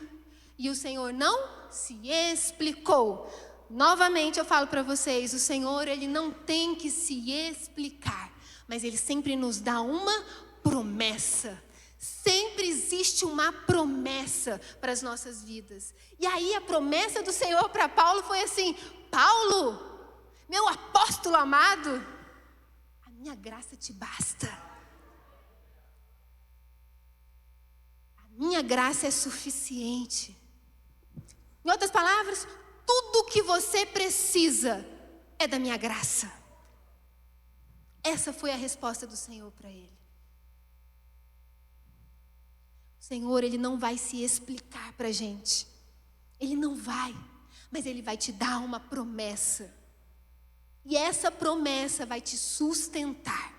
e o Senhor não se explicou. Novamente eu falo para vocês, o Senhor, ele não tem que se explicar, mas ele sempre nos dá uma promessa. Sempre existe uma promessa para as nossas vidas. E aí a promessa do Senhor para Paulo foi assim: Paulo, meu apóstolo amado, a minha graça te basta. A minha graça é suficiente. Em outras palavras, tudo que você precisa é da minha graça. Essa foi a resposta do Senhor para ele. O Senhor, ele não vai se explicar para a gente. Ele não vai, mas ele vai te dar uma promessa. E essa promessa vai te sustentar.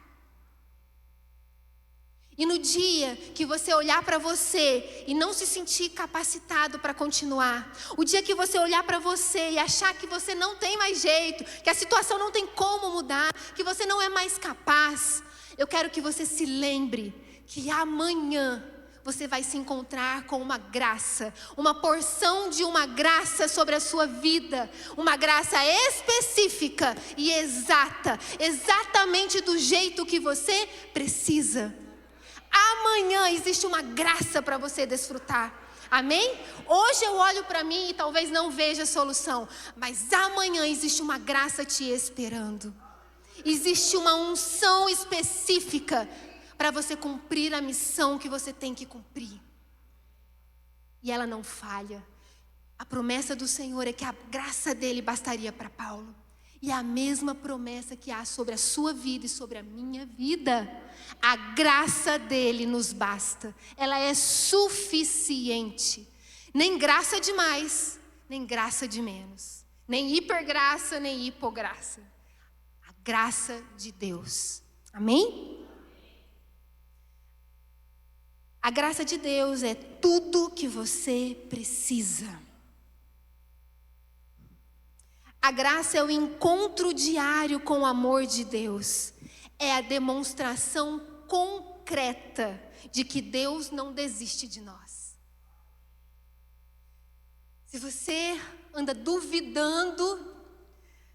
E no dia que você olhar para você e não se sentir capacitado para continuar, o dia que você olhar para você e achar que você não tem mais jeito, que a situação não tem como mudar, que você não é mais capaz, eu quero que você se lembre que amanhã você vai se encontrar com uma graça, uma porção de uma graça sobre a sua vida, uma graça específica e exata, exatamente do jeito que você precisa. Amanhã existe uma graça para você desfrutar. Amém? Hoje eu olho para mim e talvez não veja solução, mas amanhã existe uma graça te esperando. Existe uma unção específica para você cumprir a missão que você tem que cumprir. E ela não falha. A promessa do Senhor é que a graça dele bastaria para Paulo. E a mesma promessa que há sobre a sua vida e sobre a minha vida. A graça dele nos basta. Ela é suficiente. Nem graça de mais, nem graça de menos. Nem hipergraça, nem hipograça. A graça de Deus. Amém? A graça de Deus é tudo que você precisa. A graça é o encontro diário com o amor de Deus. É a demonstração concreta de que Deus não desiste de nós. Se você anda duvidando,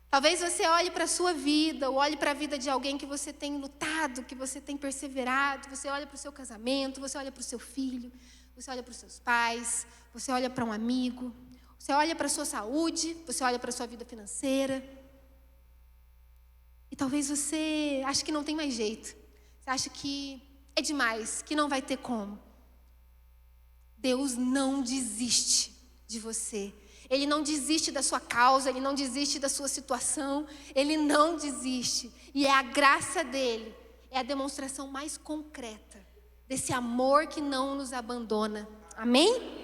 talvez você olhe para a sua vida, ou olhe para a vida de alguém que você tem lutado, que você tem perseverado, você olha para o seu casamento, você olha para o seu filho, você olha para os seus pais, você olha para um amigo, você olha para a sua saúde, você olha para a sua vida financeira. E talvez você ache que não tem mais jeito. Você acha que é demais, que não vai ter como. Deus não desiste de você. Ele não desiste da sua causa, Ele não desiste da sua situação, Ele não desiste. E é a graça dEle, é a demonstração mais concreta desse amor que não nos abandona. Amém?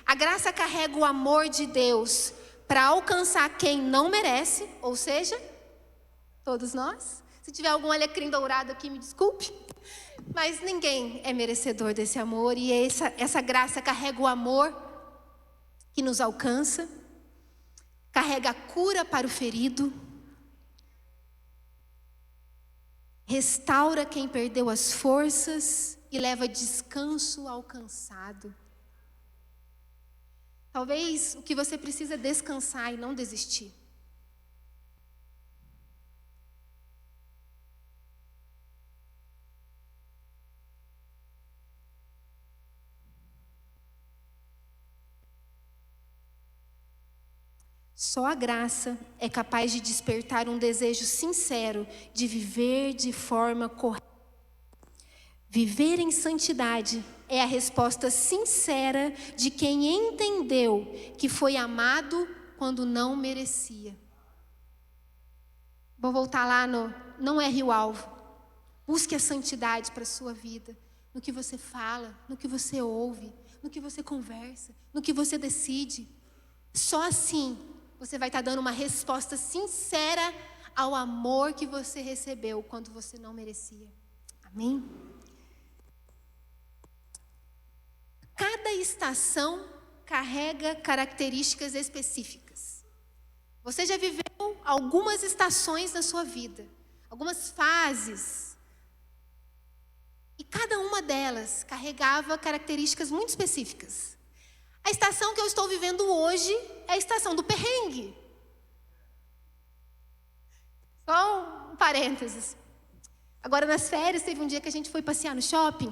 A graça carrega o amor de Deus para alcançar quem não merece, ou seja, todos nós. Se tiver algum alecrim dourado aqui, me desculpe. Mas ninguém é merecedor desse amor, e essa graça carrega o amor que nos alcança, carrega a cura para o ferido, restaura quem perdeu as forças e leva descanso ao cansado. Talvez o que você precisa é descansar e não desistir. Só a graça é capaz de despertar um desejo sincero de viver de forma correta. Viver em santidade é a resposta sincera de quem entendeu que foi amado quando não merecia. Vou voltar lá no não erre o alvo. Busque a santidade para a sua vida. No que você fala, no que você ouve, no que você conversa, no que você decide. Só assim você vai estar dando uma resposta sincera ao amor que você recebeu quando você não merecia. Amém? Cada estação carrega características específicas. Você já viveu algumas estações na sua vida, algumas fases. E cada uma delas carregava características muito específicas. A estação que eu estou vivendo hoje é a estação do perrengue. Só um parênteses. Agora nas férias teve um dia que a gente foi passear no shopping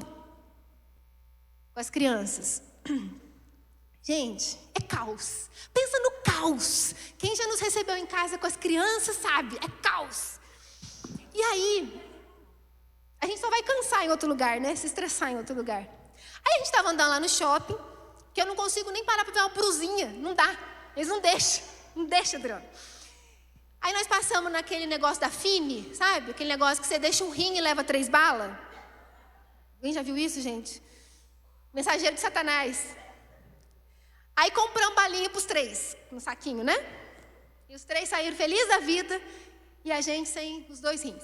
com as crianças. Gente, é caos. Pensa no caos. Quem já nos recebeu em casa com as crianças sabe, é caos. E aí, a gente só vai cansar em outro lugar, né? Se estressar em outro lugar. Aí a gente estava andando lá no shopping, que eu não consigo nem parar para ver uma brusinha. Não dá. Eles não deixam. Não deixam, Adriano. Aí nós passamos naquele negócio da Fini, sabe? Aquele negócio que você deixa um rim e leva 3 balas. Alguém já viu isso, gente? Mensageiro de Satanás. Aí compramos balinha para os 3, no saquinho, né? E os 3 saíram felizes da vida e a gente sem os 2 rins.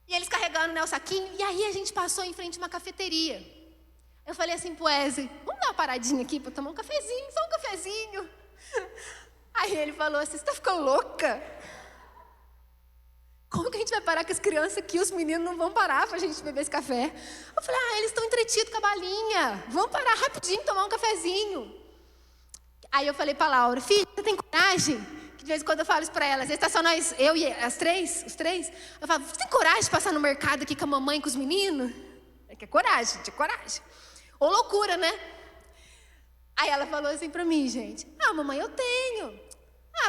E eles carregando, né, o saquinho. E aí a gente passou em frente a uma cafeteria. Eu falei assim pro Wesley, vamos dar uma paradinha aqui para tomar um cafezinho, só um cafezinho. Aí ele falou assim, você tá ficando louca? Como que a gente vai parar com as crianças aqui? Os meninos não vão parar pra gente beber esse café. Eu falei, eles estão entretidos com a balinha. Vamos parar rapidinho, tomar um cafezinho. Aí eu falei pra Laura, filha, você tem coragem? Que de vez em quando eu falo isso pra ela. Às vezes tá só nós, eu e os três. Eu falo, você tem coragem de passar no mercado aqui com a mamãe e com os meninos? É que é coragem, de coragem. Ou loucura, né? Aí ela falou assim pra mim, gente. Mamãe, eu tenho.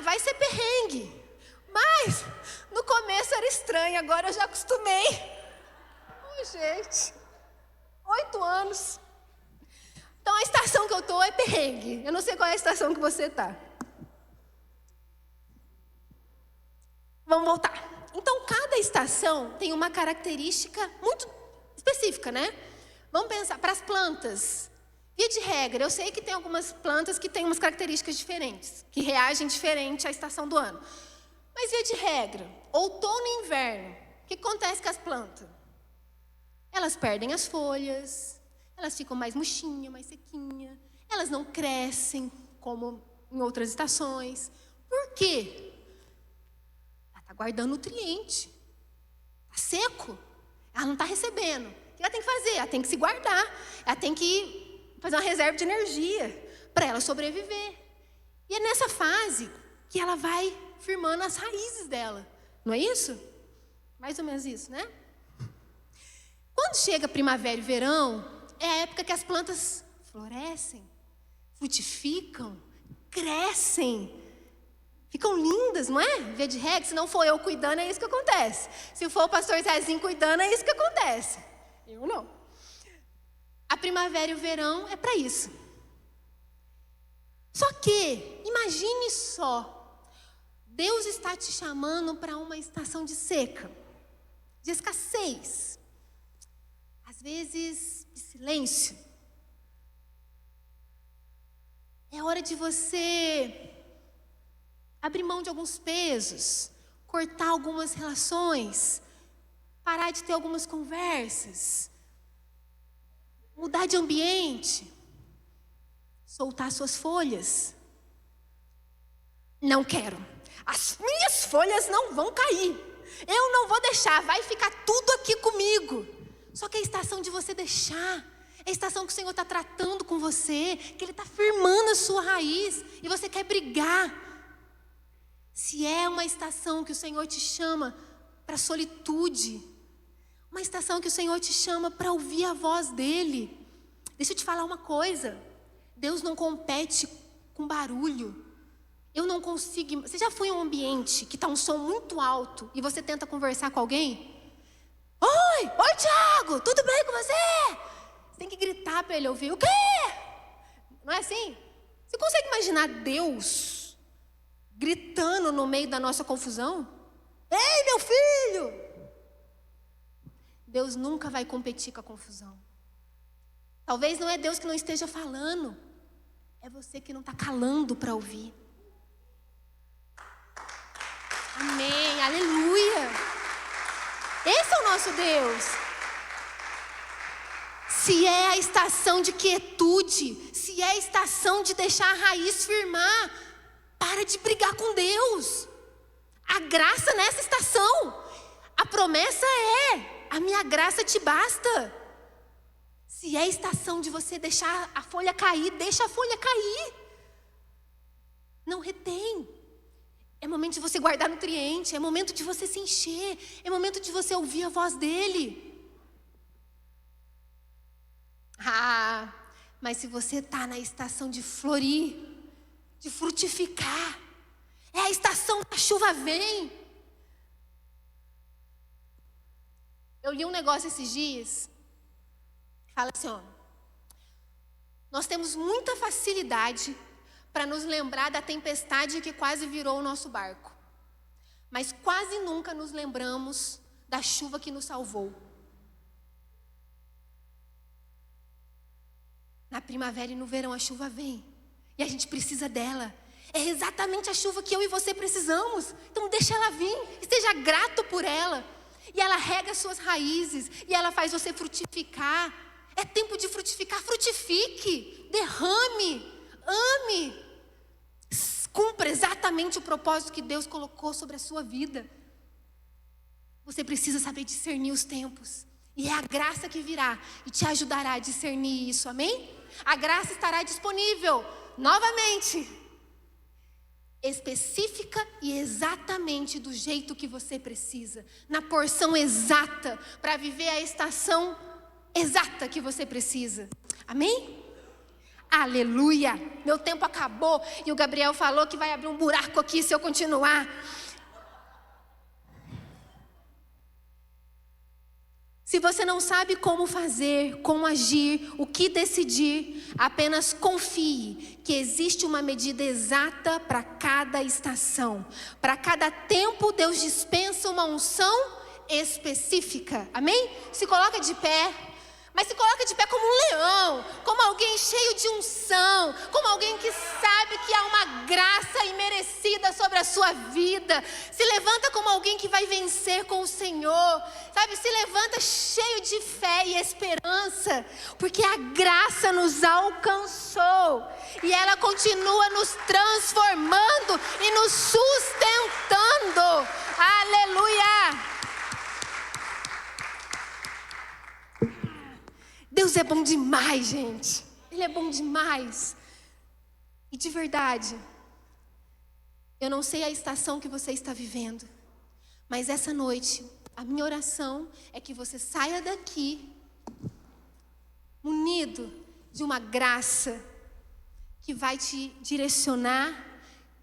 Vai ser perrengue. Mas, no começo era estranho, agora eu já acostumei. Gente, 8 anos. Então, a estação que eu estou é perrengue. Eu não sei qual é a estação que você está. Vamos voltar. Então, cada estação tem uma característica muito específica, né? Vamos pensar, para as plantas. Via de regra, eu sei que tem algumas plantas que têm umas características diferentes, que reagem diferente à estação do ano. Mas, via de regra, outono e inverno, o que acontece com as plantas? Elas perdem as folhas, elas ficam mais murchinhas, mais sequinhas, elas não crescem como em outras estações. Por quê? Ela está guardando nutriente, está seco, ela não está recebendo. O que ela tem que fazer? Ela tem que se guardar, ela tem que fazer uma reserva de energia para ela sobreviver. E é nessa fase que ela vai firmando as raízes dela. Não é isso? Mais ou menos isso, né? Quando chega primavera e verão, é a época que as plantas florescem, frutificam, crescem, ficam lindas, não é? Via de regra, se não for eu cuidando, é isso que acontece. Se for o pastor Zezinho cuidando, é isso que acontece. Eu não. A primavera e o verão é para isso. Só que, imagine só, Deus está te chamando para uma estação de seca, de escassez, às vezes de silêncio. É hora de você abrir mão de alguns pesos, cortar algumas relações, parar de ter algumas conversas, mudar de ambiente, soltar suas folhas. Não quero. As minhas folhas não vão cair. Eu não vou deixar, vai ficar tudo aqui comigo. Só que é a estação de você deixar. É a estação que o Senhor está tratando com você, que Ele está firmando a sua raiz e você quer brigar. Se é uma estação que o Senhor te chama para solitude, uma estação que o Senhor te chama para ouvir a voz dEle. Deixa eu te falar uma coisa. Deus não compete com barulho. Eu não consigo... Você já foi em um ambiente que está um som muito alto e você tenta conversar com alguém? Oi, Thiago, tudo bem com você? Você tem que gritar para ele ouvir. O quê? Não é assim? Você consegue imaginar Deus gritando no meio da nossa confusão? Ei, meu filho! Deus nunca vai competir com a confusão. Talvez não é Deus que não esteja falando. É você que não está calando para ouvir. Amém, aleluia. Esse é o nosso Deus. Se é a estação de quietude, se é a estação de deixar a raiz firmar, para de brigar com Deus. A graça nessa estação. A promessa é: a minha graça te basta. Se é a estação de você deixar a folha cair, deixa a folha cair. Não retém. É momento de você guardar nutriente, é momento de você se encher, é momento de você ouvir a voz dele. Mas se você está na estação de florir, de frutificar, é a estação da chuva vem. Eu li um negócio esses dias, que fala assim, nós temos muita facilidade para nos lembrar da tempestade que quase virou o nosso barco, mas quase nunca nos lembramos da chuva que nos salvou. Na primavera e no verão a chuva vem, e a gente precisa dela. É exatamente a chuva que eu e você precisamos. Então deixa ela vir, esteja grato por ela. E ela rega as suas raízes, e ela faz você frutificar. É tempo de frutificar, frutifique, derrame, ame. Cumpra exatamente o propósito que Deus colocou sobre a sua vida. Você precisa saber discernir os tempos. E é a graça que virá e te ajudará a discernir isso, amém? A graça estará disponível, novamente, específica e exatamente do jeito que você precisa, na porção exata, para viver a estação exata que você precisa, amém? Aleluia! Meu tempo acabou e o Gabriel falou que vai abrir um buraco aqui se eu continuar. Se você não sabe como fazer, como agir, o que decidir, apenas confie que existe uma medida exata para cada estação. Para cada tempo, Deus dispensa uma unção específica. Amém? Se coloca de pé. Mas se coloca de pé como um leão, como alguém cheio de unção, como alguém que sabe que há uma graça imerecida sobre a sua vida. Se levanta como alguém que vai vencer com o Senhor, sabe? Se levanta cheio de fé e esperança, porque a graça nos alcançou e ela continua nos transformando e nos sustentando. Aleluia! Deus é bom demais, gente. Ele é bom demais. E de verdade, eu não sei a estação que você está vivendo, mas essa noite, a minha oração é que você saia daqui munido de uma graça que vai te direcionar,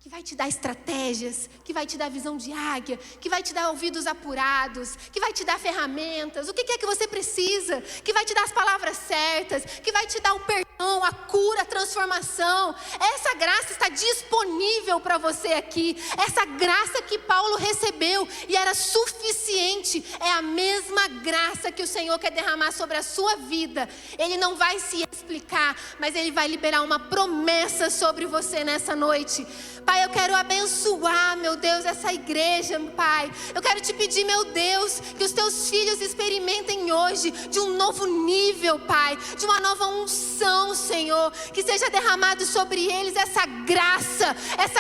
que vai te dar estratégias, que vai te dar visão de águia, que vai te dar ouvidos apurados, que vai te dar ferramentas, o que é que você precisa, que vai te dar as palavras certas, que vai te dar o perdão, a cura, a transformação. Essa graça está disponível para você aqui. Essa graça que Paulo recebeu e era suficiente, é a mesma graça que o Senhor quer derramar sobre a sua vida. Ele não vai se explicar, mas Ele vai liberar uma promessa sobre você nessa noite. Pai, eu quero abençoar, meu Deus, essa igreja, Pai. Eu quero te pedir, meu Deus, que os teus filhos experimentem hoje de um novo nível, Pai, de uma nova unção, Senhor, que seja derramado sobre eles essa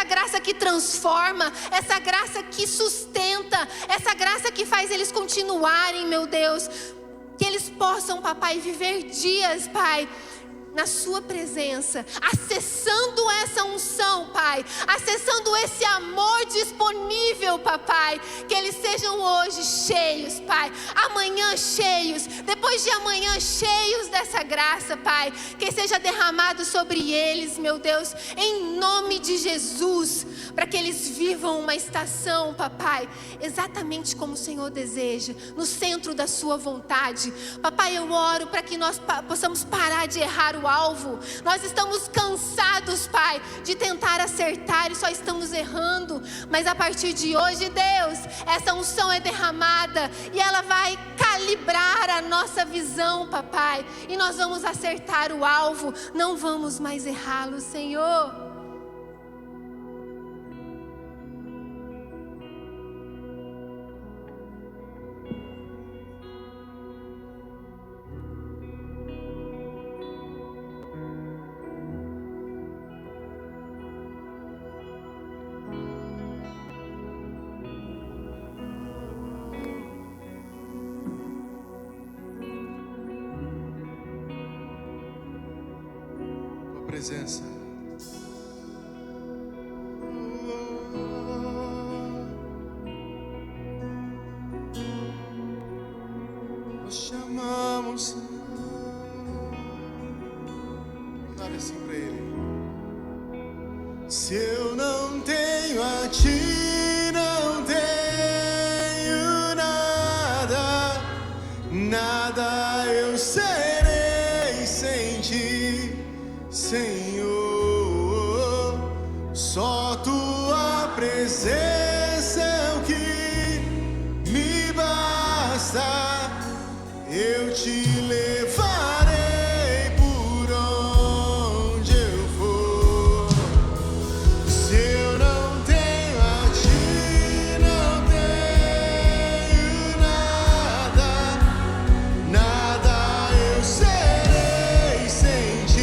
graça que transforma, essa graça que sustenta, essa graça que faz eles continuarem, meu Deus, que eles possam, Papai, viver dias, Pai, na sua presença, acessando essa unção, Pai, acessando esse amor disponível, Papai, que eles sejam hoje cheios, Pai, amanhã amanhã cheios, depois de amanhã cheios dessa graça, Pai, que seja derramado sobre eles, meu Deus, em nome de Jesus, para que eles vivam uma estação, Papai, exatamente como o Senhor deseja, no centro da sua vontade. Papai, eu oro para que nós possamos parar de errar o alvo. Nós estamos cansados, Pai, de tentar acertar e só estamos errando, mas a partir de hoje, Deus, essa unção é derramada e ela vai calibrar a nossa visão, Papai, e nós vamos acertar o alvo, não vamos mais errá-lo, Senhor. Presença. Nós chamamos, Senhor. Declare assim para Ele: se eu não tenho a Ti, não tenho nada, nada eu serei sem Ti. Senhor, só Tua presença é o que me basta. Eu Te levarei por onde eu for. Se eu não tenho a Ti, não tenho nada, nada eu serei sem Ti.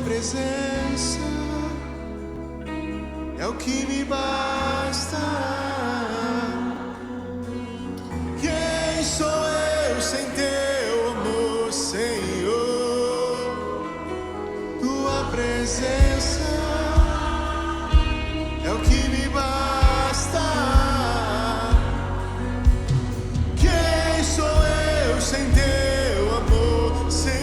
Presença é o que me basta. Quem sou eu sem Teu amor, Senhor? Tua presença é o que me basta. Quem sou eu sem Teu amor, Senhor?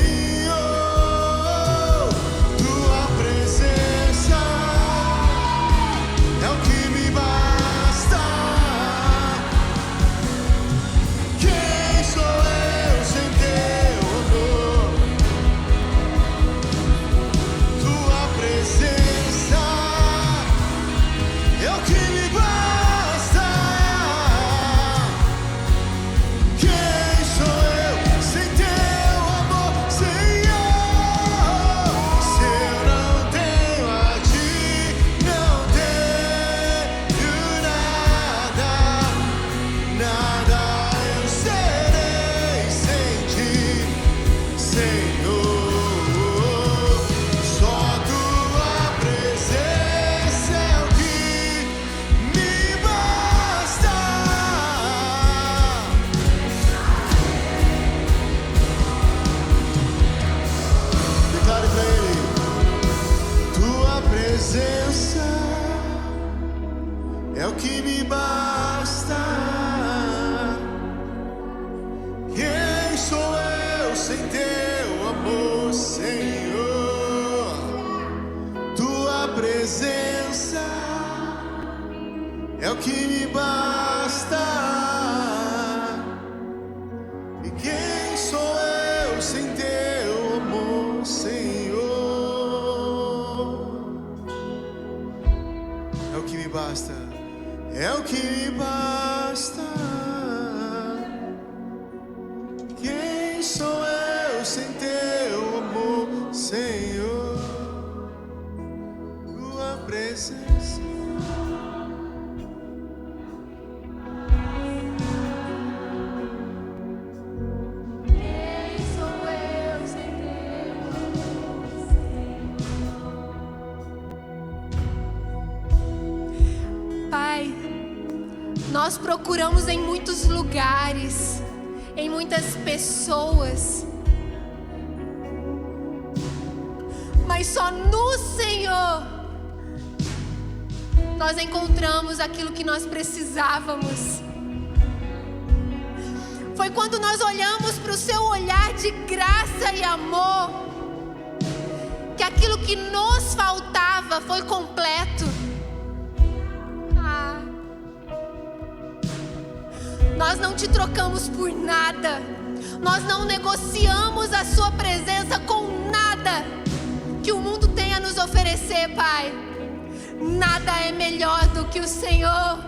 É o que me basta. Quem sou eu sem Teu amor, Senhor? Tua presença é o que me basta. E quem sou eu sem Teu amor, Senhor? É o que me basta. É o que me basta. Quem sou eu sem Teu amor, Senhor? Tua presença. Quem sou eu sem Teu amor, Senhor? Pai, Nós procuramos em muitos lugares, em muitas pessoas, mas só no Senhor nós encontramos aquilo que nós precisávamos. Foi quando nós olhamos para o seu olhar de graça e amor que aquilo que nos faltava foi completo. Nós não te trocamos por nada. Nós não negociamos a sua presença com nada que o mundo tem a nos oferecer, Pai. Nada é melhor do que o Senhor.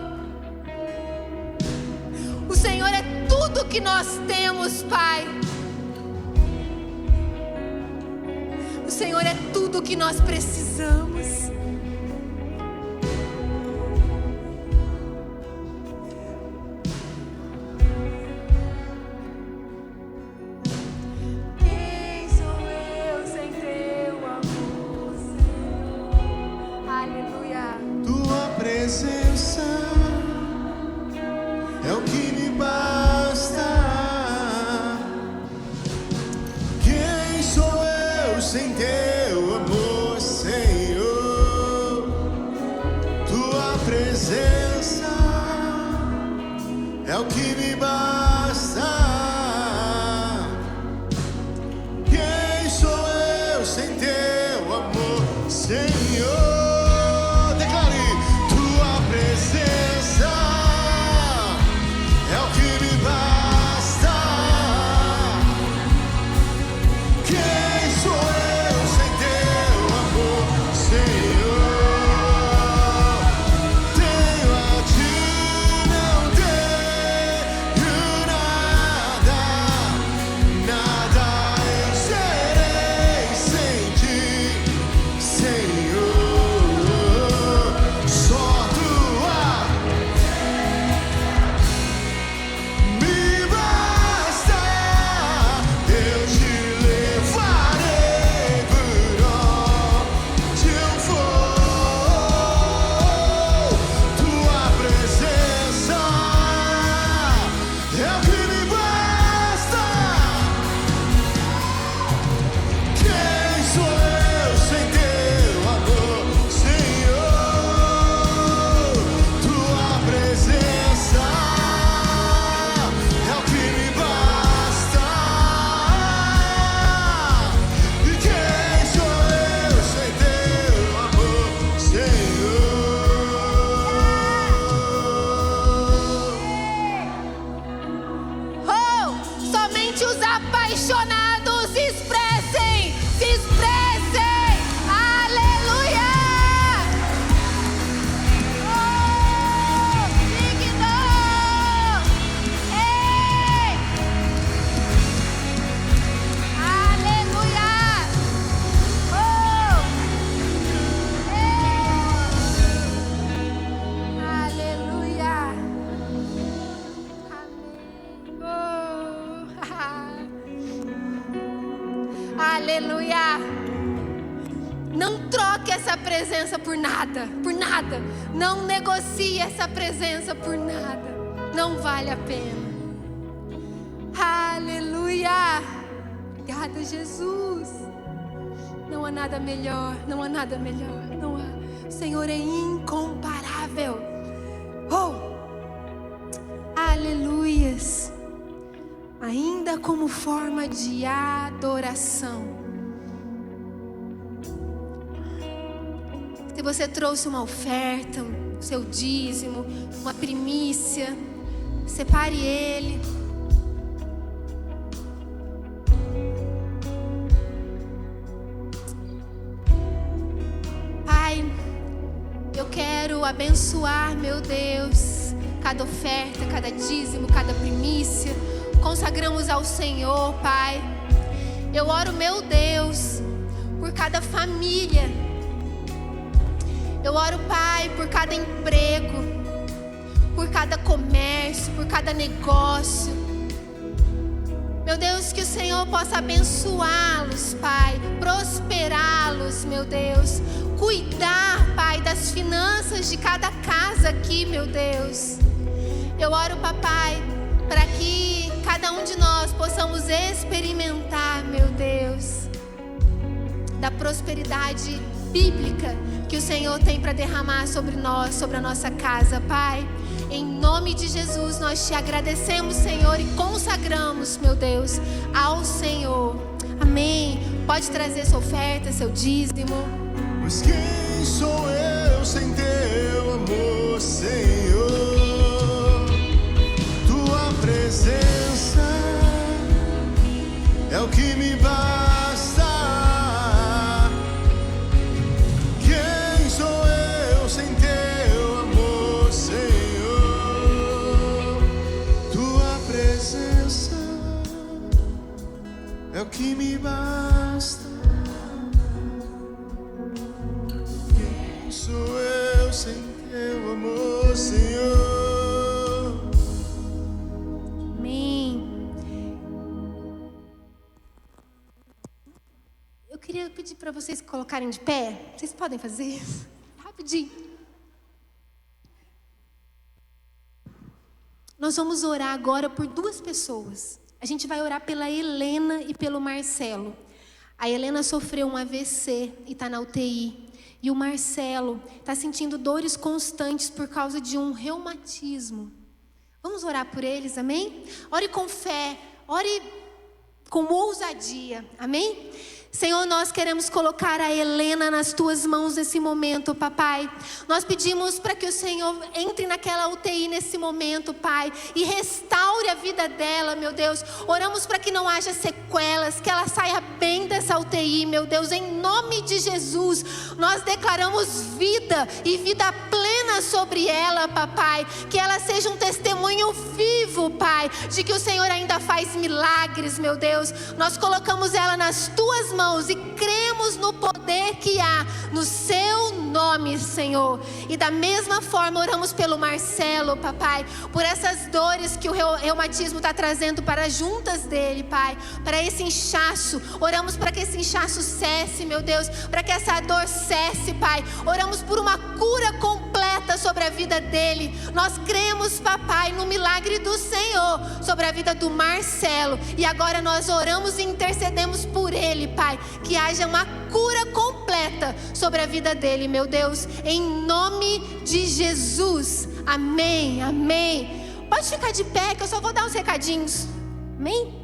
O Senhor é tudo que nós temos, Pai. O Senhor é tudo que nós precisamos. Quem sou eu sem teu amor, Senhor? Aleluia. Tua presença é o que me basta. Quem sou eu sem teu amor, Senhor? Tua presença é o que me basta. Quem sou eu sem teu amor, Senhor? Aleluia. Não troque essa presença por nada, por nada. Não negocie essa presença por nada. Não vale a pena. Aleluia. Obrigada, Jesus. Não há nada melhor, não há nada melhor. Não há. O Senhor é incomparável. Oh! Aleluias. Ainda como forma de adoração. Se você trouxe uma oferta, o seu dízimo, uma primícia, separe ele. Pai, eu quero abençoar, meu Deus, cada oferta, cada dízimo, cada primícia. Consagramos ao Senhor, Pai. Eu oro, meu Deus, por cada família. Eu oro, Pai, por cada emprego, por cada comércio, por cada negócio. Meu Deus, que o Senhor possa abençoá-los, Pai, prosperá-los, meu Deus. Cuidar, Pai, das finanças de cada casa aqui, meu Deus. Eu oro, papai, para que cada um de nós possamos experimentar, meu Deus, da prosperidade bíblica que o Senhor tem para derramar sobre nós, sobre a nossa casa, Pai. Em nome de Jesus, nós te agradecemos, Senhor, e consagramos, meu Deus, ao Senhor. Amém. Pode trazer sua oferta, seu dízimo. Pois quem sou eu sem teu amor, Senhor? Tua presença é o que me basta. Quem sou eu sem teu amor, Senhor? Tua presença é o que me basta. Quem sou eu sem teu amor, Senhor? Amém. Eu queria pedir para vocês colocarem de pé. Vocês podem fazer isso? Rapidinho. Nós vamos orar agora por duas pessoas. A gente vai orar pela Helena e pelo Marcelo. A Helena sofreu um AVC e está na UTI. E o Marcelo está sentindo dores constantes por causa de um reumatismo. Vamos orar por eles, amém? Ore com fé, ore com ousadia, amém? Senhor, nós queremos colocar a Helena nas tuas mãos nesse momento, papai. Nós pedimos para que o Senhor entre naquela UTI nesse momento, pai, e restaure a vida dela, meu Deus. Oramos para que não haja sequelas, que ela saia bem dessa UTI, meu Deus. Em nome de Jesus, nós declaramos vida e vida plena sobre ela, papai. Que ela seja um testemunho vivo, pai, de que o Senhor ainda faz milagres, meu Deus. Nós colocamos ela nas tuas mãos e cremos no poder que há no seu nome, Senhor. E da mesma forma oramos pelo Marcelo, papai, por essas dores que o reumatismo está trazendo para as juntas dele, pai, para esse inchaço. Oramos para que esse inchaço cesse, meu Deus, para que essa dor cesse, pai. Oramos por uma cura completa sobre a vida dele. Nós cremos, papai, no milagre do Senhor sobre a vida do Marcelo. E agora nós oramos e intercedemos por ele, pai, que haja uma cura completa sobre a vida dele, meu Deus, em nome de Jesus. Amém, amém. Pode ficar de pé que eu só vou dar uns recadinhos. Amém?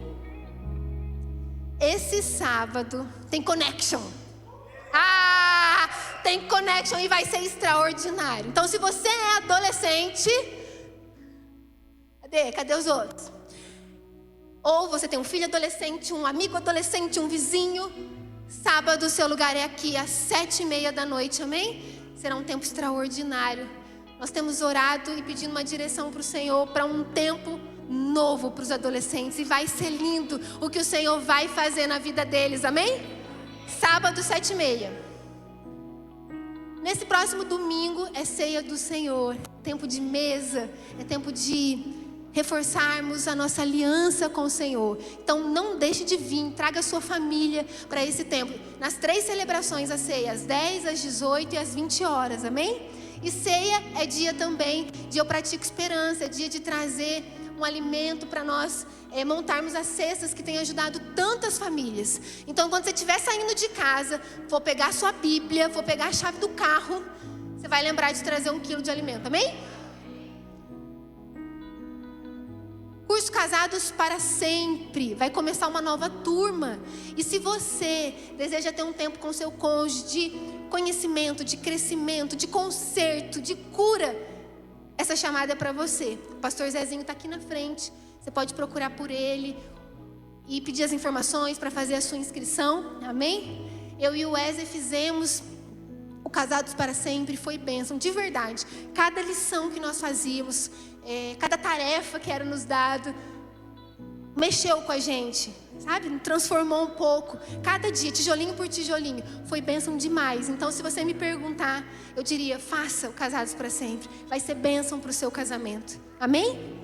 Esse sábado tem connection. Tem connection e vai ser extraordinário. Então, se você é adolescente, cadê os outros? Ou você tem um filho adolescente, um amigo adolescente, um vizinho. Sábado o seu lugar é aqui às 7:30 da noite, amém? Será um tempo extraordinário. Nós temos orado e pedindo uma direção para o Senhor, para um tempo novo para os adolescentes. E vai ser lindo o que o Senhor vai fazer na vida deles, amém? Sábado 7:30. Nesse próximo domingo é ceia do Senhor. Tempo de mesa, é tempo de reforçarmos a nossa aliança com o Senhor. Então não deixe de vir, traga a sua família para esse tempo. Nas 3 celebrações a ceia, às 10, às 18 e às 20 horas, amém? E ceia é dia também de Eu Pratico Esperança, é dia de trazer um alimento para nós montarmos as cestas que têm ajudado tantas famílias. Então quando você estiver saindo de casa, for pegar a sua Bíblia, for pegar a chave do carro, você vai lembrar de trazer 1 quilo de alimento, amém? Curso Casados para Sempre. Vai começar uma nova turma. E se você deseja ter um tempo com seu cônjuge de conhecimento, de crescimento, de conserto, de cura, essa chamada é para você. O pastor Zezinho está aqui na frente. Você pode procurar por ele e pedir as informações para fazer a sua inscrição. Amém? Eu e o Wesley fizemos o Casados para Sempre. Foi bênção, de verdade. Cada lição que nós fazíamos, cada tarefa que era nos dado, mexeu com a gente, sabe? Transformou um pouco. Cada dia, tijolinho por tijolinho, foi bênção demais. Então, se você me perguntar, eu diria, faça o Casados para Sempre. Vai ser bênção para o seu casamento. Amém?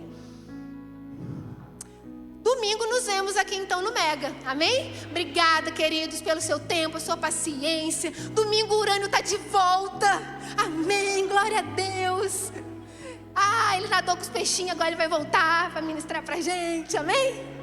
Domingo nos vemos aqui então no Mega, amém? Obrigada, queridos, pelo seu tempo, a sua paciência. Domingo o Urânio está de volta, amém, glória a Deus. Ai, ele nadou com os peixinhos, agora ele vai voltar para ministrar para a gente, amém?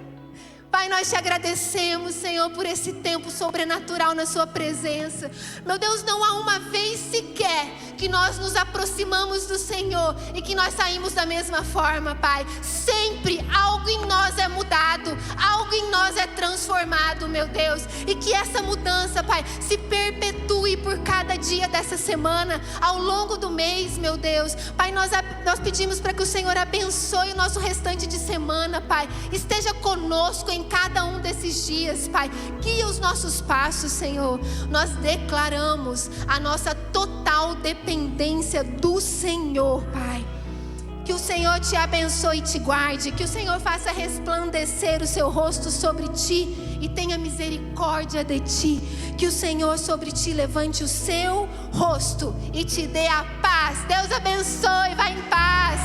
Pai, nós te agradecemos, Senhor, por esse tempo sobrenatural na sua presença. Meu Deus, não há uma vez sequer que nós nos aproximamos do Senhor e que nós saímos da mesma forma, Pai. Sempre algo em nós é mudado, algo em nós é transformado, meu Deus. E que essa mudança, Pai, se perpetue por cada dia dessa semana, ao longo do mês, meu Deus. Pai, nós pedimos para que o Senhor abençoe o nosso restante de semana, Pai. Esteja conosco em cada um desses dias, Pai. Guia os nossos passos, Senhor. Nós declaramos a nossa total dependência do Senhor, Pai. Que o Senhor te abençoe e te guarde. Que o Senhor faça resplandecer o seu rosto sobre ti e tenha misericórdia de ti. Que o Senhor sobre ti levante o seu rosto e te dê a paz. Deus abençoe. Vai em paz.